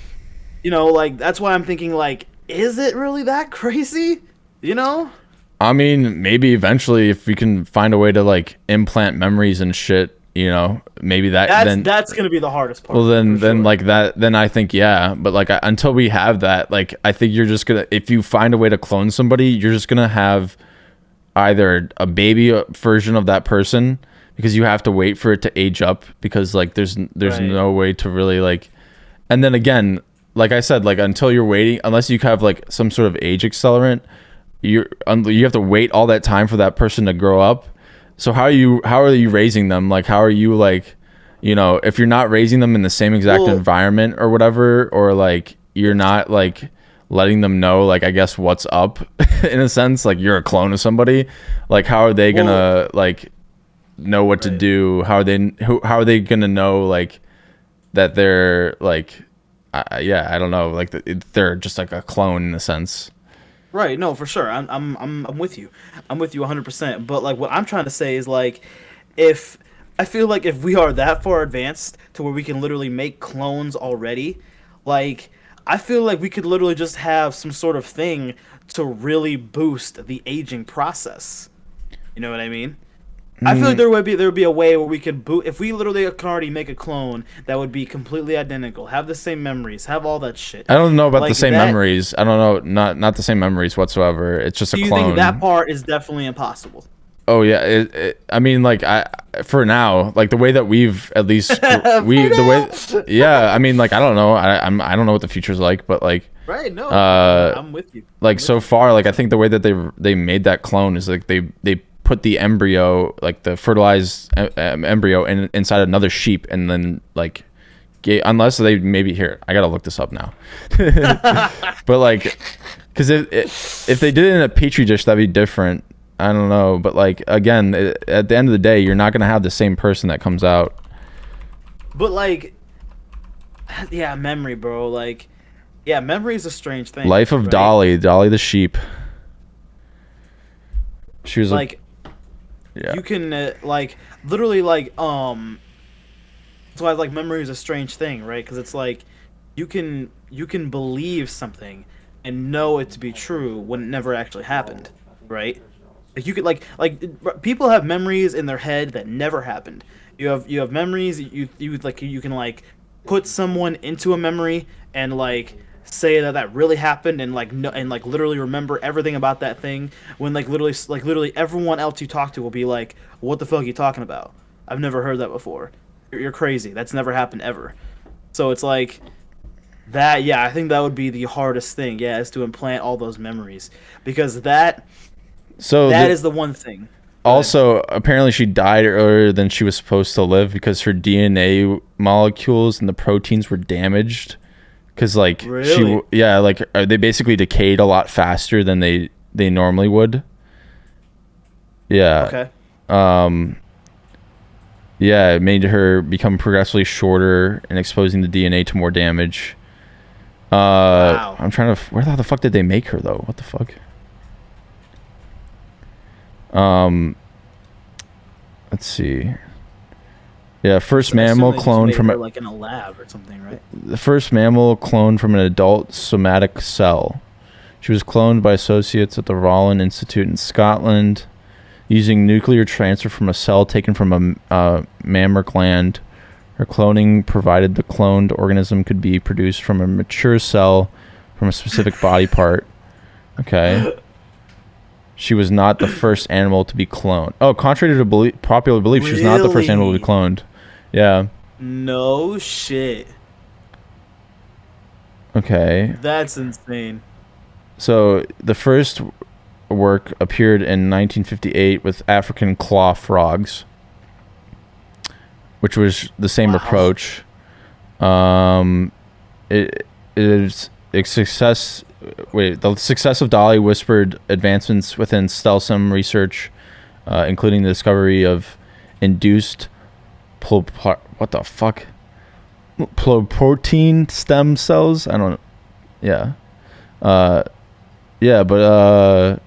like that's why I'm thinking like, is it really that crazy, you know? I mean, maybe eventually if we can find a way to like implant memories and shit, maybe that That's then that's gonna be the hardest well part for then sure. like that then I think yeah, but like until we have that, like I think you're just gonna if you find a way to clone somebody, you're just gonna have either a baby version of that person because you have to wait for it to age up because like there's Right. no way to really like and then again like I said like until you're waiting unless you have like some sort of age accelerant you have to wait all that time for that person to grow up. So how are you raising them? Like how are you like, if you're not raising them in the same exact Well, environment or whatever, or like you're not like letting them know like I guess what's up in a sense, like you're a clone of somebody, like how are they well, gonna like know what to right. do? How are they gonna know like that they're like yeah, I don't know, like they're just like a clone in a sense. Right, no, for sure. I'm with you. I'm with you 100%. But like what I'm trying to say is like if I feel like if we are that far advanced to where we can literally make clones already, like I feel like we could literally just have some sort of thing to really boost the aging process. You know what I mean? I feel like Mm, there would be a way where we could boot if we literally can already make a clone that would be completely identical, have the same memories, have all that shit. I don't know about the Like same that. memories. I don't know, not the same memories whatsoever. It's just a Do you think that clone. part is definitely impossible? Oh yeah, I mean, like I for now, like the way that we've at least we the way, yeah. I mean, like I don't know, I don't know what the future's like, but Right, no, uh, I'm with you. like I'm with so you. far, like I think the way that they made that clone is like they put the embryo, like the fertilized embryo, inside another sheep, and then like unless they maybe here, I gotta look this up now, but like because if they did it in a petri dish, that'd be different. I don't know, but like again, at the end of the day, you're not gonna have the same person that comes out. But like, yeah, memory, bro. Like, yeah, memory is a strange thing, Life of right? Dolly the sheep. She was a Like, yeah. you can like literally that's why like memory is a strange thing, right? Because it's like you can believe something and know it to be true when it never actually happened, right? Like you could people have memories in their head that never happened. You have memories you can like put someone into a memory and like say that that really happened and like no, and like literally remember everything about that thing when like literally everyone else you talk to will be like, what the fuck are you talking about? I've never heard that before. You're crazy. That's never happened ever. So it's like that. Yeah, I think that would be the hardest thing. Yeah, is to implant all those memories because So that is the one thing. Go ahead. also apparently she died earlier than she was supposed to live because her DNA molecules and the proteins were damaged. Because like Really? yeah, like they basically decayed a lot faster than they normally would. Yeah. Okay. Um. Yeah, it made her become progressively shorter and exposing the DNA to more damage. Wow. I'm trying to. Where the fuck did they make her though? What the fuck? Um, let's see. Yeah, first I assume mammal they just cloned made from her a, like in a lab or something, right? the first mammal cloned from an adult somatic cell. She was cloned by associates at the Rollin Institute in Scotland, using nuclear transfer from a cell taken from a mammal gland. Her cloning provided the cloned organism could be produced from a mature cell from a specific body part. Okay. She was not the first animal to be cloned. Oh, contrary to popular belief, she was not the first animal to be Really? cloned. Yeah. No shit. Okay. That's insane. So the first work appeared in 1958 with African claw frogs, which was the same Wow. approach. Um, it is a success. Wait, the success of Dolly whispered advancements within stem research, including the discovery of induced what the fuck protein stem cells. I don't. Yeah. Uh, yeah, but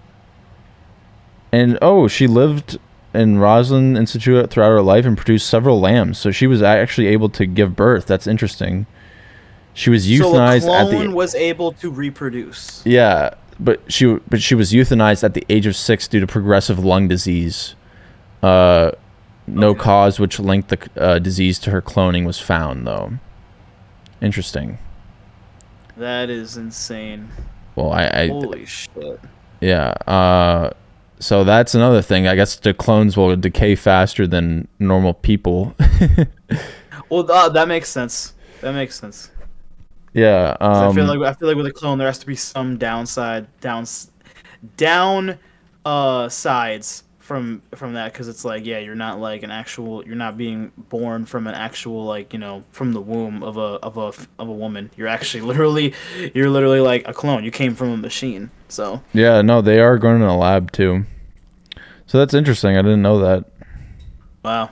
and oh, she lived in Roslin Institute throughout her life and produced several lambs. So she was actually able to give birth. That's interesting. She was So a euthanized at the clone was able to reproduce. yeah, but she was euthanized at the age of 6 due to progressive lung disease. Uh, no Okay. cause which linked the disease to her cloning was found, though. Interesting. That is insane. Well, I Holy shit. yeah. So that's another thing. I guess the clones will decay faster than normal people. Well, that makes sense. That makes sense. Yeah. 'Cause I feel like with a clone there has to be some down sides from that because it's like yeah you're not like an actual you're not being born from an actual like from the womb of a woman. You're actually you're literally like a clone. You came from a machine. So Yeah. No, they are going in a lab too. So that's interesting. I didn't know that. wow,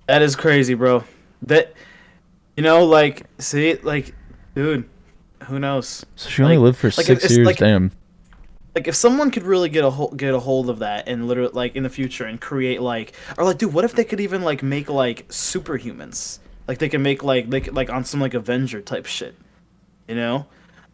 that is crazy, bro. That like see like dude, who knows? So she only lived for Like six it's years. like Damn. Like if someone could really get a hold of that and literally like in the future and create like or like dude, what if they could even like make like superhumans? Like they can make like like on some like Avenger type shit, you know?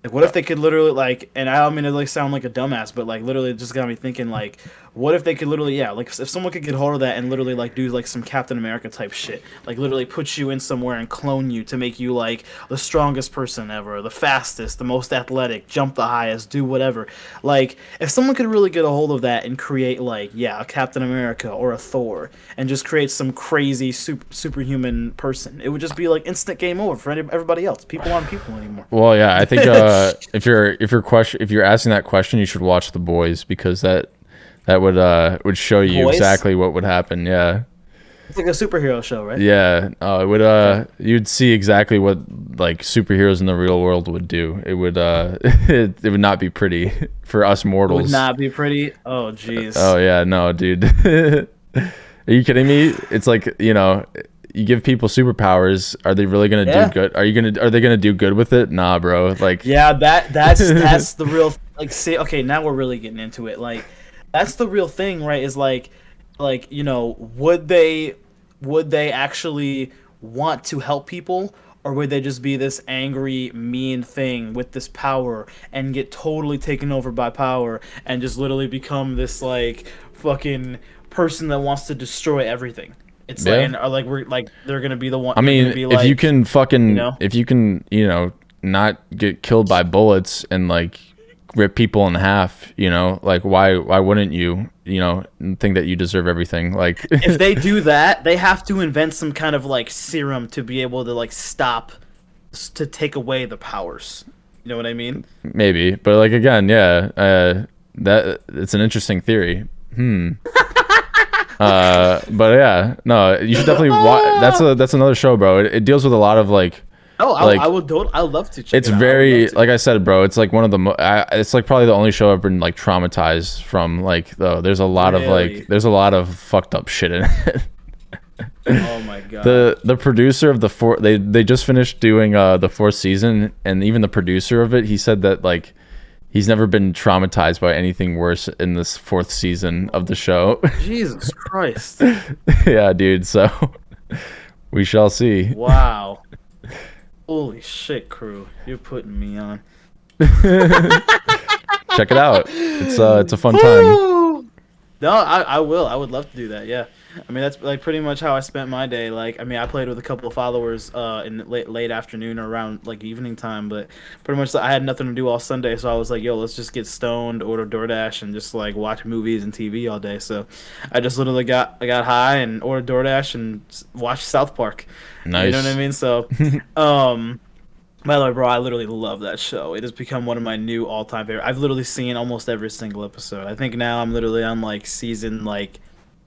Like, what if they could literally like, and I don't mean to like sound like a dumbass, but like literally it just got me thinking like, what if they could literally, yeah, like if someone could get hold of that and literally like do like some Captain America type shit, like literally put you in somewhere and clone you to make you like the strongest person ever, the fastest, the most athletic, jump the highest, do whatever. Like if someone could really get a hold of that and create like, yeah, a Captain America or a Thor, and just create some crazy superhuman person, it would just be like instant game over for everybody else. People aren't people anymore. Well, yeah, I think if you're asking that question, you should watch The Boys because that would show you Boys? exactly what would happen. Yeah. It's like a superhero show, right? Yeah, it would you'd see exactly what like superheroes in the real world would do. It would it would not be pretty for us Would mortals. not be pretty. Oh, jeez. Oh yeah, no, dude. Are you kidding me? It's like, you give people superpowers, are they really going to Yeah. do good? Are they going to do good with it? Nah, bro. Like Yeah, that's the real like. See, okay, now we're really getting into it. Like, that's the real thing, right? Is like would they actually want to help people, or would they just be this angry, mean thing with this power and get totally taken over by power and just literally become this like fucking person that wants to destroy everything? It's like, yeah. and like we're like they're gonna be the one. I They're mean, gonna be if you like, can you fucking know. if you can, not get killed by bullets and like rip people in half, like why wouldn't you, think that you deserve everything? Like If they do that, they have to invent some kind of like serum to be able to like stop to take away the powers. You know what I mean? maybe, but like again, yeah, that it's an interesting theory. But yeah, no, you should definitely watch. That's another show, bro. It deals with a lot of like Oh, like I would. I'd love to check it's it out. I would very love to. like I said, bro. It's like one of the it's like probably the only show I've been like traumatized from. Like though, there's a lot of Really? like there's a lot of fucked up shit in it. Oh my god. The producer of the they just finished doing the fourth season, and even the producer of it, he said that like he's never been traumatized by anything worse in this fourth season of the show. Jesus Christ. Yeah, dude. So we shall see. Wow. Holy shit, crew. You're putting me on. Check it out. It's a fun time. No, I will. I would love to do that. Yeah. I mean, that's like pretty much how I spent my day. Like, I mean, I played with a couple of followers in the late afternoon or around like evening time, but pretty much I had nothing to do all Sunday, so I was like, yo, let's just get stoned, order DoorDash, and just like watch movies and TV all day. So I just literally I got high and ordered DoorDash and watched South Park. Nice. You know what I mean? So, by the way, bro, I literally love that show. It has become one of my new all-time favorite. I've literally seen almost every single episode. I think now I'm literally on like season like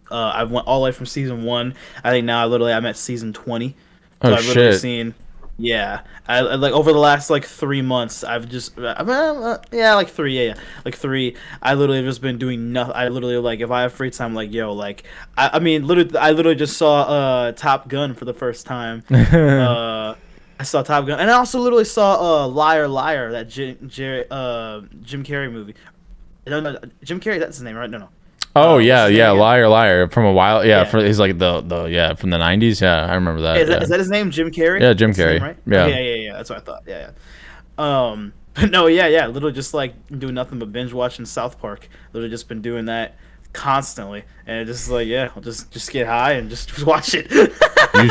I've went all the way from season 1. I think now I'm at season 20. So Oh I've literally shit. seen yeah. I like over the last like 3 months I've just yeah, like 3, yeah, like 3. I literally have just been doing nothing. I literally like if I have free time like yo, like I mean literally I literally just saw Top Gun for the first time. I saw Top Gun, and I also literally saw Liar Liar, that Jim Carrey movie. No, Jim Carrey, that's his name, right? No. Oh What's yeah, his name yeah, again? Liar Liar from a while. Yeah, Yeah. for he's like the yeah from the 90s. Yeah, I remember that. Is Yeah, that his name, Jim Carrey? yeah, Jim That's his name, Carrey. right? Yeah. Yeah. That's what I thought. Yeah. But no, yeah. Literally just like doing nothing but binge watching South Park. Literally just been doing that constantly, and it just like yeah, I'll just get high and just watch it. You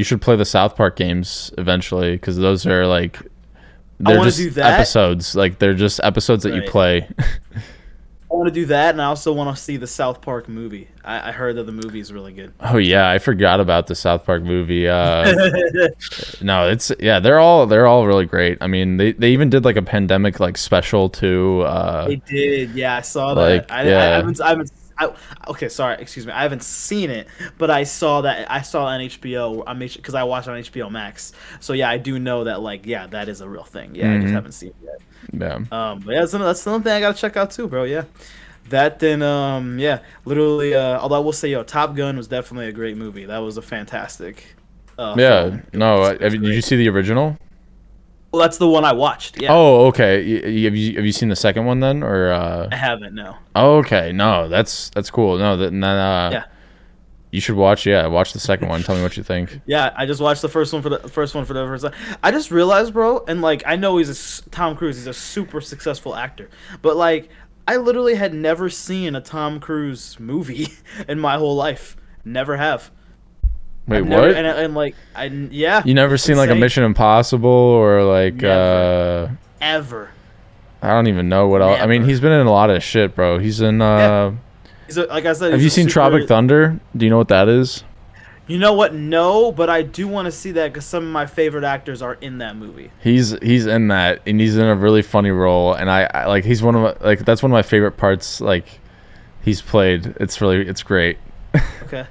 should play the South Park games eventually because those are like I they're wanna just do that. episodes. Like they're just episodes that you Right. play. I want to do that, and I also want to see the South Park movie. I heard that the movie is really good. Oh yeah, I forgot about the South Park movie. No, it's yeah, they're all really great. I mean, they even did like a pandemic like special too. They did, yeah. I saw Like, that. I yeah. haven't. Okay, sorry, excuse me. I haven't seen it, but I saw that. I saw it on HBO. Because I watched it on HBO Max. So yeah, I do know that. Like, yeah, that is a real thing. Yeah, I just haven't seen it yet. Yeah. But yeah, that's another thing I gotta check out too, bro. Yeah, that then. Yeah, literally. Although I will say, yo, Top Gun was definitely a great movie. That was a fantastic. Yeah. Film. No, It was did you great. see the original? Well, that's the one I watched. Yeah, Oh, okay. Have you seen the second one then, or? I haven't. No. Oh, okay. No, that's cool. No, Yeah. you should watch. Yeah, watch the second one. Tell me what you think. Yeah, I just watched the first time. I just realized, bro, and like I know Tom Cruise. He's a super successful actor, but like I literally had never seen a Tom Cruise movie in my whole life. Never have. Wait, I've never what? and like I yeah. You never It's seen like a insane. Mission Impossible or like Never. Ever. I don't even know what else. I mean, Never. he's been in a lot of shit, bro. He's in Yeah. Like I said, Have he's you a seen super. Tropic Thunder? Do you know what that is? You know what? No, but I do want to see that because some of my favorite actors are in that movie. He's in that, and he's in a really funny role, and I like he's one of my like that's one of my favorite parts like he's played. It's great. Okay.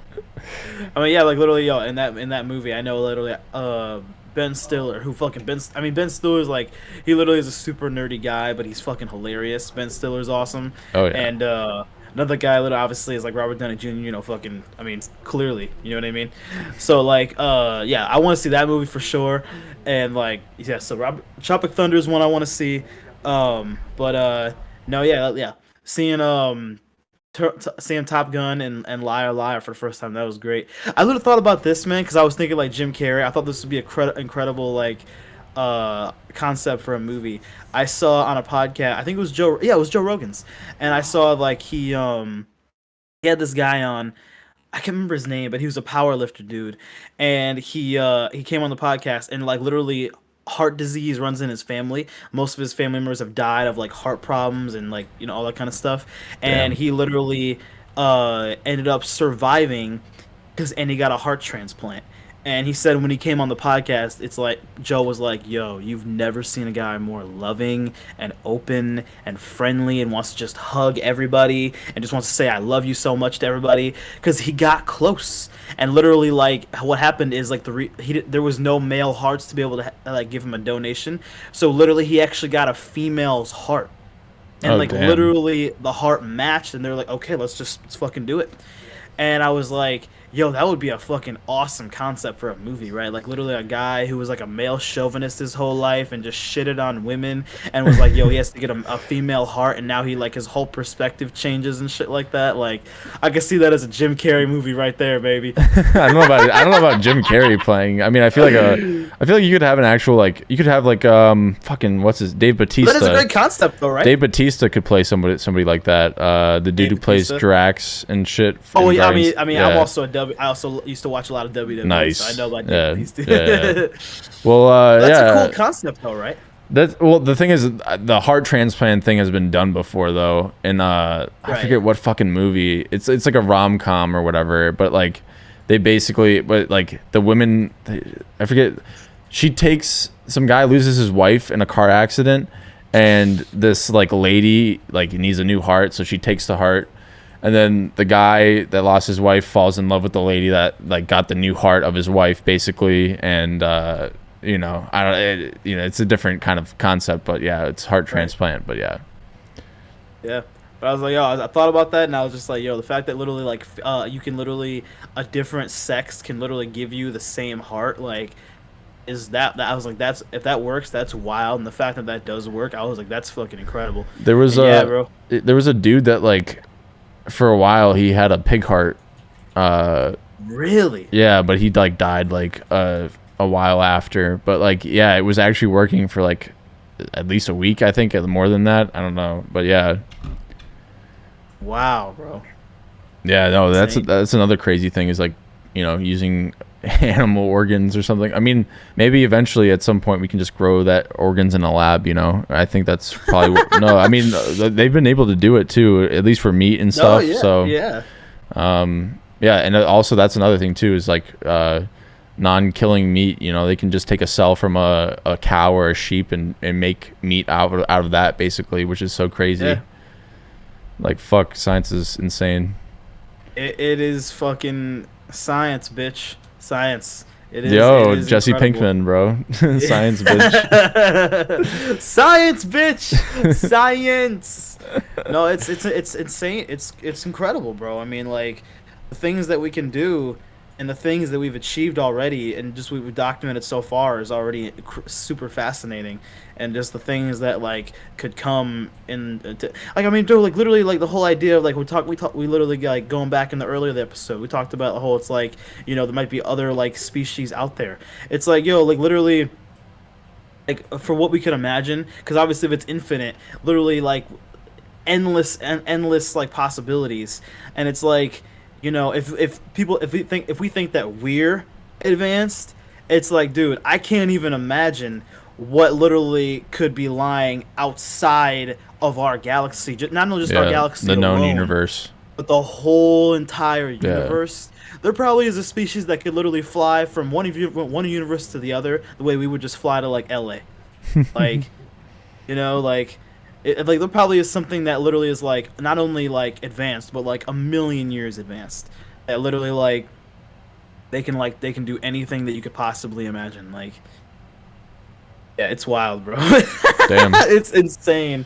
I mean, yeah, like literally, yo, in that movie, I know literally, Ben Stiller, who fucking Ben Stiller's like, he literally is a super nerdy guy, but he's fucking hilarious. Ben Stiller's awesome. Oh yeah. And another guy, literally, obviously, is like Robert Downey Jr. You know, fucking, I mean, clearly, you know what I mean. So like, yeah, I want to see that movie for sure. And like, yeah, so Tropic Thunder is one I want to see. But no, yeah, seeing seeing Top Gun and Liar Liar for the first time, that was great. I literally thought about this, man, because I was thinking like Jim Carrey. I thought this would be a incredible like concept for a movie. I saw on a podcast, I think it was Joe Rogan's, and I saw like he had this guy on. I can't remember his name, but he was a power lifter dude, and he came on the podcast and like literally heart disease runs in his family. Most of his family members have died of like heart problems and like all that kind of stuff, and Damn. he literally ended up surviving because and he got a heart transplant. And he said when he came on the podcast, it's like Joe was like, "Yo, you've never seen a guy more loving and open and friendly and wants to just hug everybody and just wants to say I love you so much to everybody." Because he got close and literally like what happened is like there was no male hearts to be able to like give him a donation, so literally he actually got a female's heart, and Oh like damn. literally the heart matched, and they're like, "Okay, let's fucking do it." And I was like, yo, that would be a fucking awesome concept for a movie, right? Like literally a guy who was like a male chauvinist his whole life and just shitted on women and was like, yo, he has to get a female heart, and now he like his whole perspective changes and shit like that. Like I could see that as a Jim Carrey movie right there, baby. I don't know about Jim Carrey playing. I mean, I feel like you could have an actual like you could have like fucking what's his Dave That is a Batista. great concept though, right? Dave Batista could play somebody like that. The dude Dave who plays Bautista. Drax and shit. Oh in yeah, Guardians. I'm Yeah. also I also used to watch a lot of WWE, so I Nice. know about Yeah. Dave Bautista. Yeah. Well, That's a yeah. cool concept though, right? That's well. The thing is, the heart transplant thing has been done before, though. And I Right. forget what fucking movie. It's like a rom com or whatever. But like, they basically, but like the women, I forget. She takes some guy loses his wife in a car accident, and this like lady like needs a new heart, so she takes the heart. And then the guy that lost his wife falls in love with the lady that like got the new heart of his wife, basically. And I don't, it's a different kind of concept, but yeah, it's heart Right. transplant, but yeah. Yeah. But I was like, yo, I thought about that, and I was just like, yo, the fact that literally, like, you can literally, a different sex can literally give you the same heart, like, is that I was like, that's if that works, that's wild, and the fact that that does work, I was like, that's fucking incredible. There was And yeah, bro. there was a dude that like, for a while he had a pig heart. Really? Yeah, but he like died like a while after. But like, yeah, it was actually working for like at least a week, I think, more than that. I don't know, but yeah. Wow, bro. Yeah, no, Insane. that's another crazy thing is like, using animal organs or something. I mean, maybe eventually at some point we can just grow that organs in a lab, I think that's probably no, I mean, they've been able to do it too, at least for meat and No, stuff. yeah, So, yeah. yeah, and also that's another thing too is like non-killing meat, they can just take a cell from a cow or a sheep and make meat out of that basically, which is so crazy. Yeah. Like fuck, science is insane. It is fucking science, bitch. Science. It Yo, is Jesse incredible. Pinkman, bro. Science bitch. Science, bitch. Science. No, it's insane. It's incredible, bro. I mean, like the things that we can do and the things that we've achieved already, and just we've documented so far, is already super fascinating, and just the things that like could come in, like I mean, dude, like literally, like the whole idea of like we literally like going back in the earlier the episode, we talked about the whole, it's like, you know, there might be other like species out there. It's like, yo, like literally, like for what we could imagine, because obviously if it's infinite, literally like endless and endless like possibilities, and it's like, you know, if we think that we're advanced, it's like, dude, I can't even imagine what literally could be lying outside of our galaxy, not only just our Yeah, galaxy the known alone, universe. but the whole entire Yeah. universe. There probably is a species that could literally fly from one universe to the other, the way we would just fly to like LA. Like, you know, like like there probably is something that literally is like not only like advanced, but like a million years advanced. That literally like they can do anything that you could possibly imagine. Like, yeah, it's wild, bro. Damn. It's insane.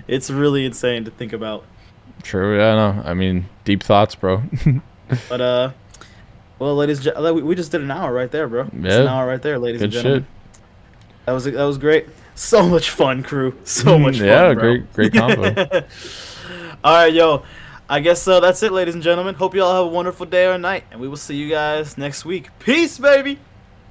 It's really insane to think about. True. Yeah. No. I mean, deep thoughts, bro. But well, we just did an hour right there, bro. It's Yeah. an hour right there, ladies and Good gentlemen. shit. That was great. So much fun, crew. So much fun, Yeah. bro. Great combo. All right, yo. I guess that's it, ladies and gentlemen. Hope you all have a wonderful day or night, and we will see you guys next week. Peace, baby.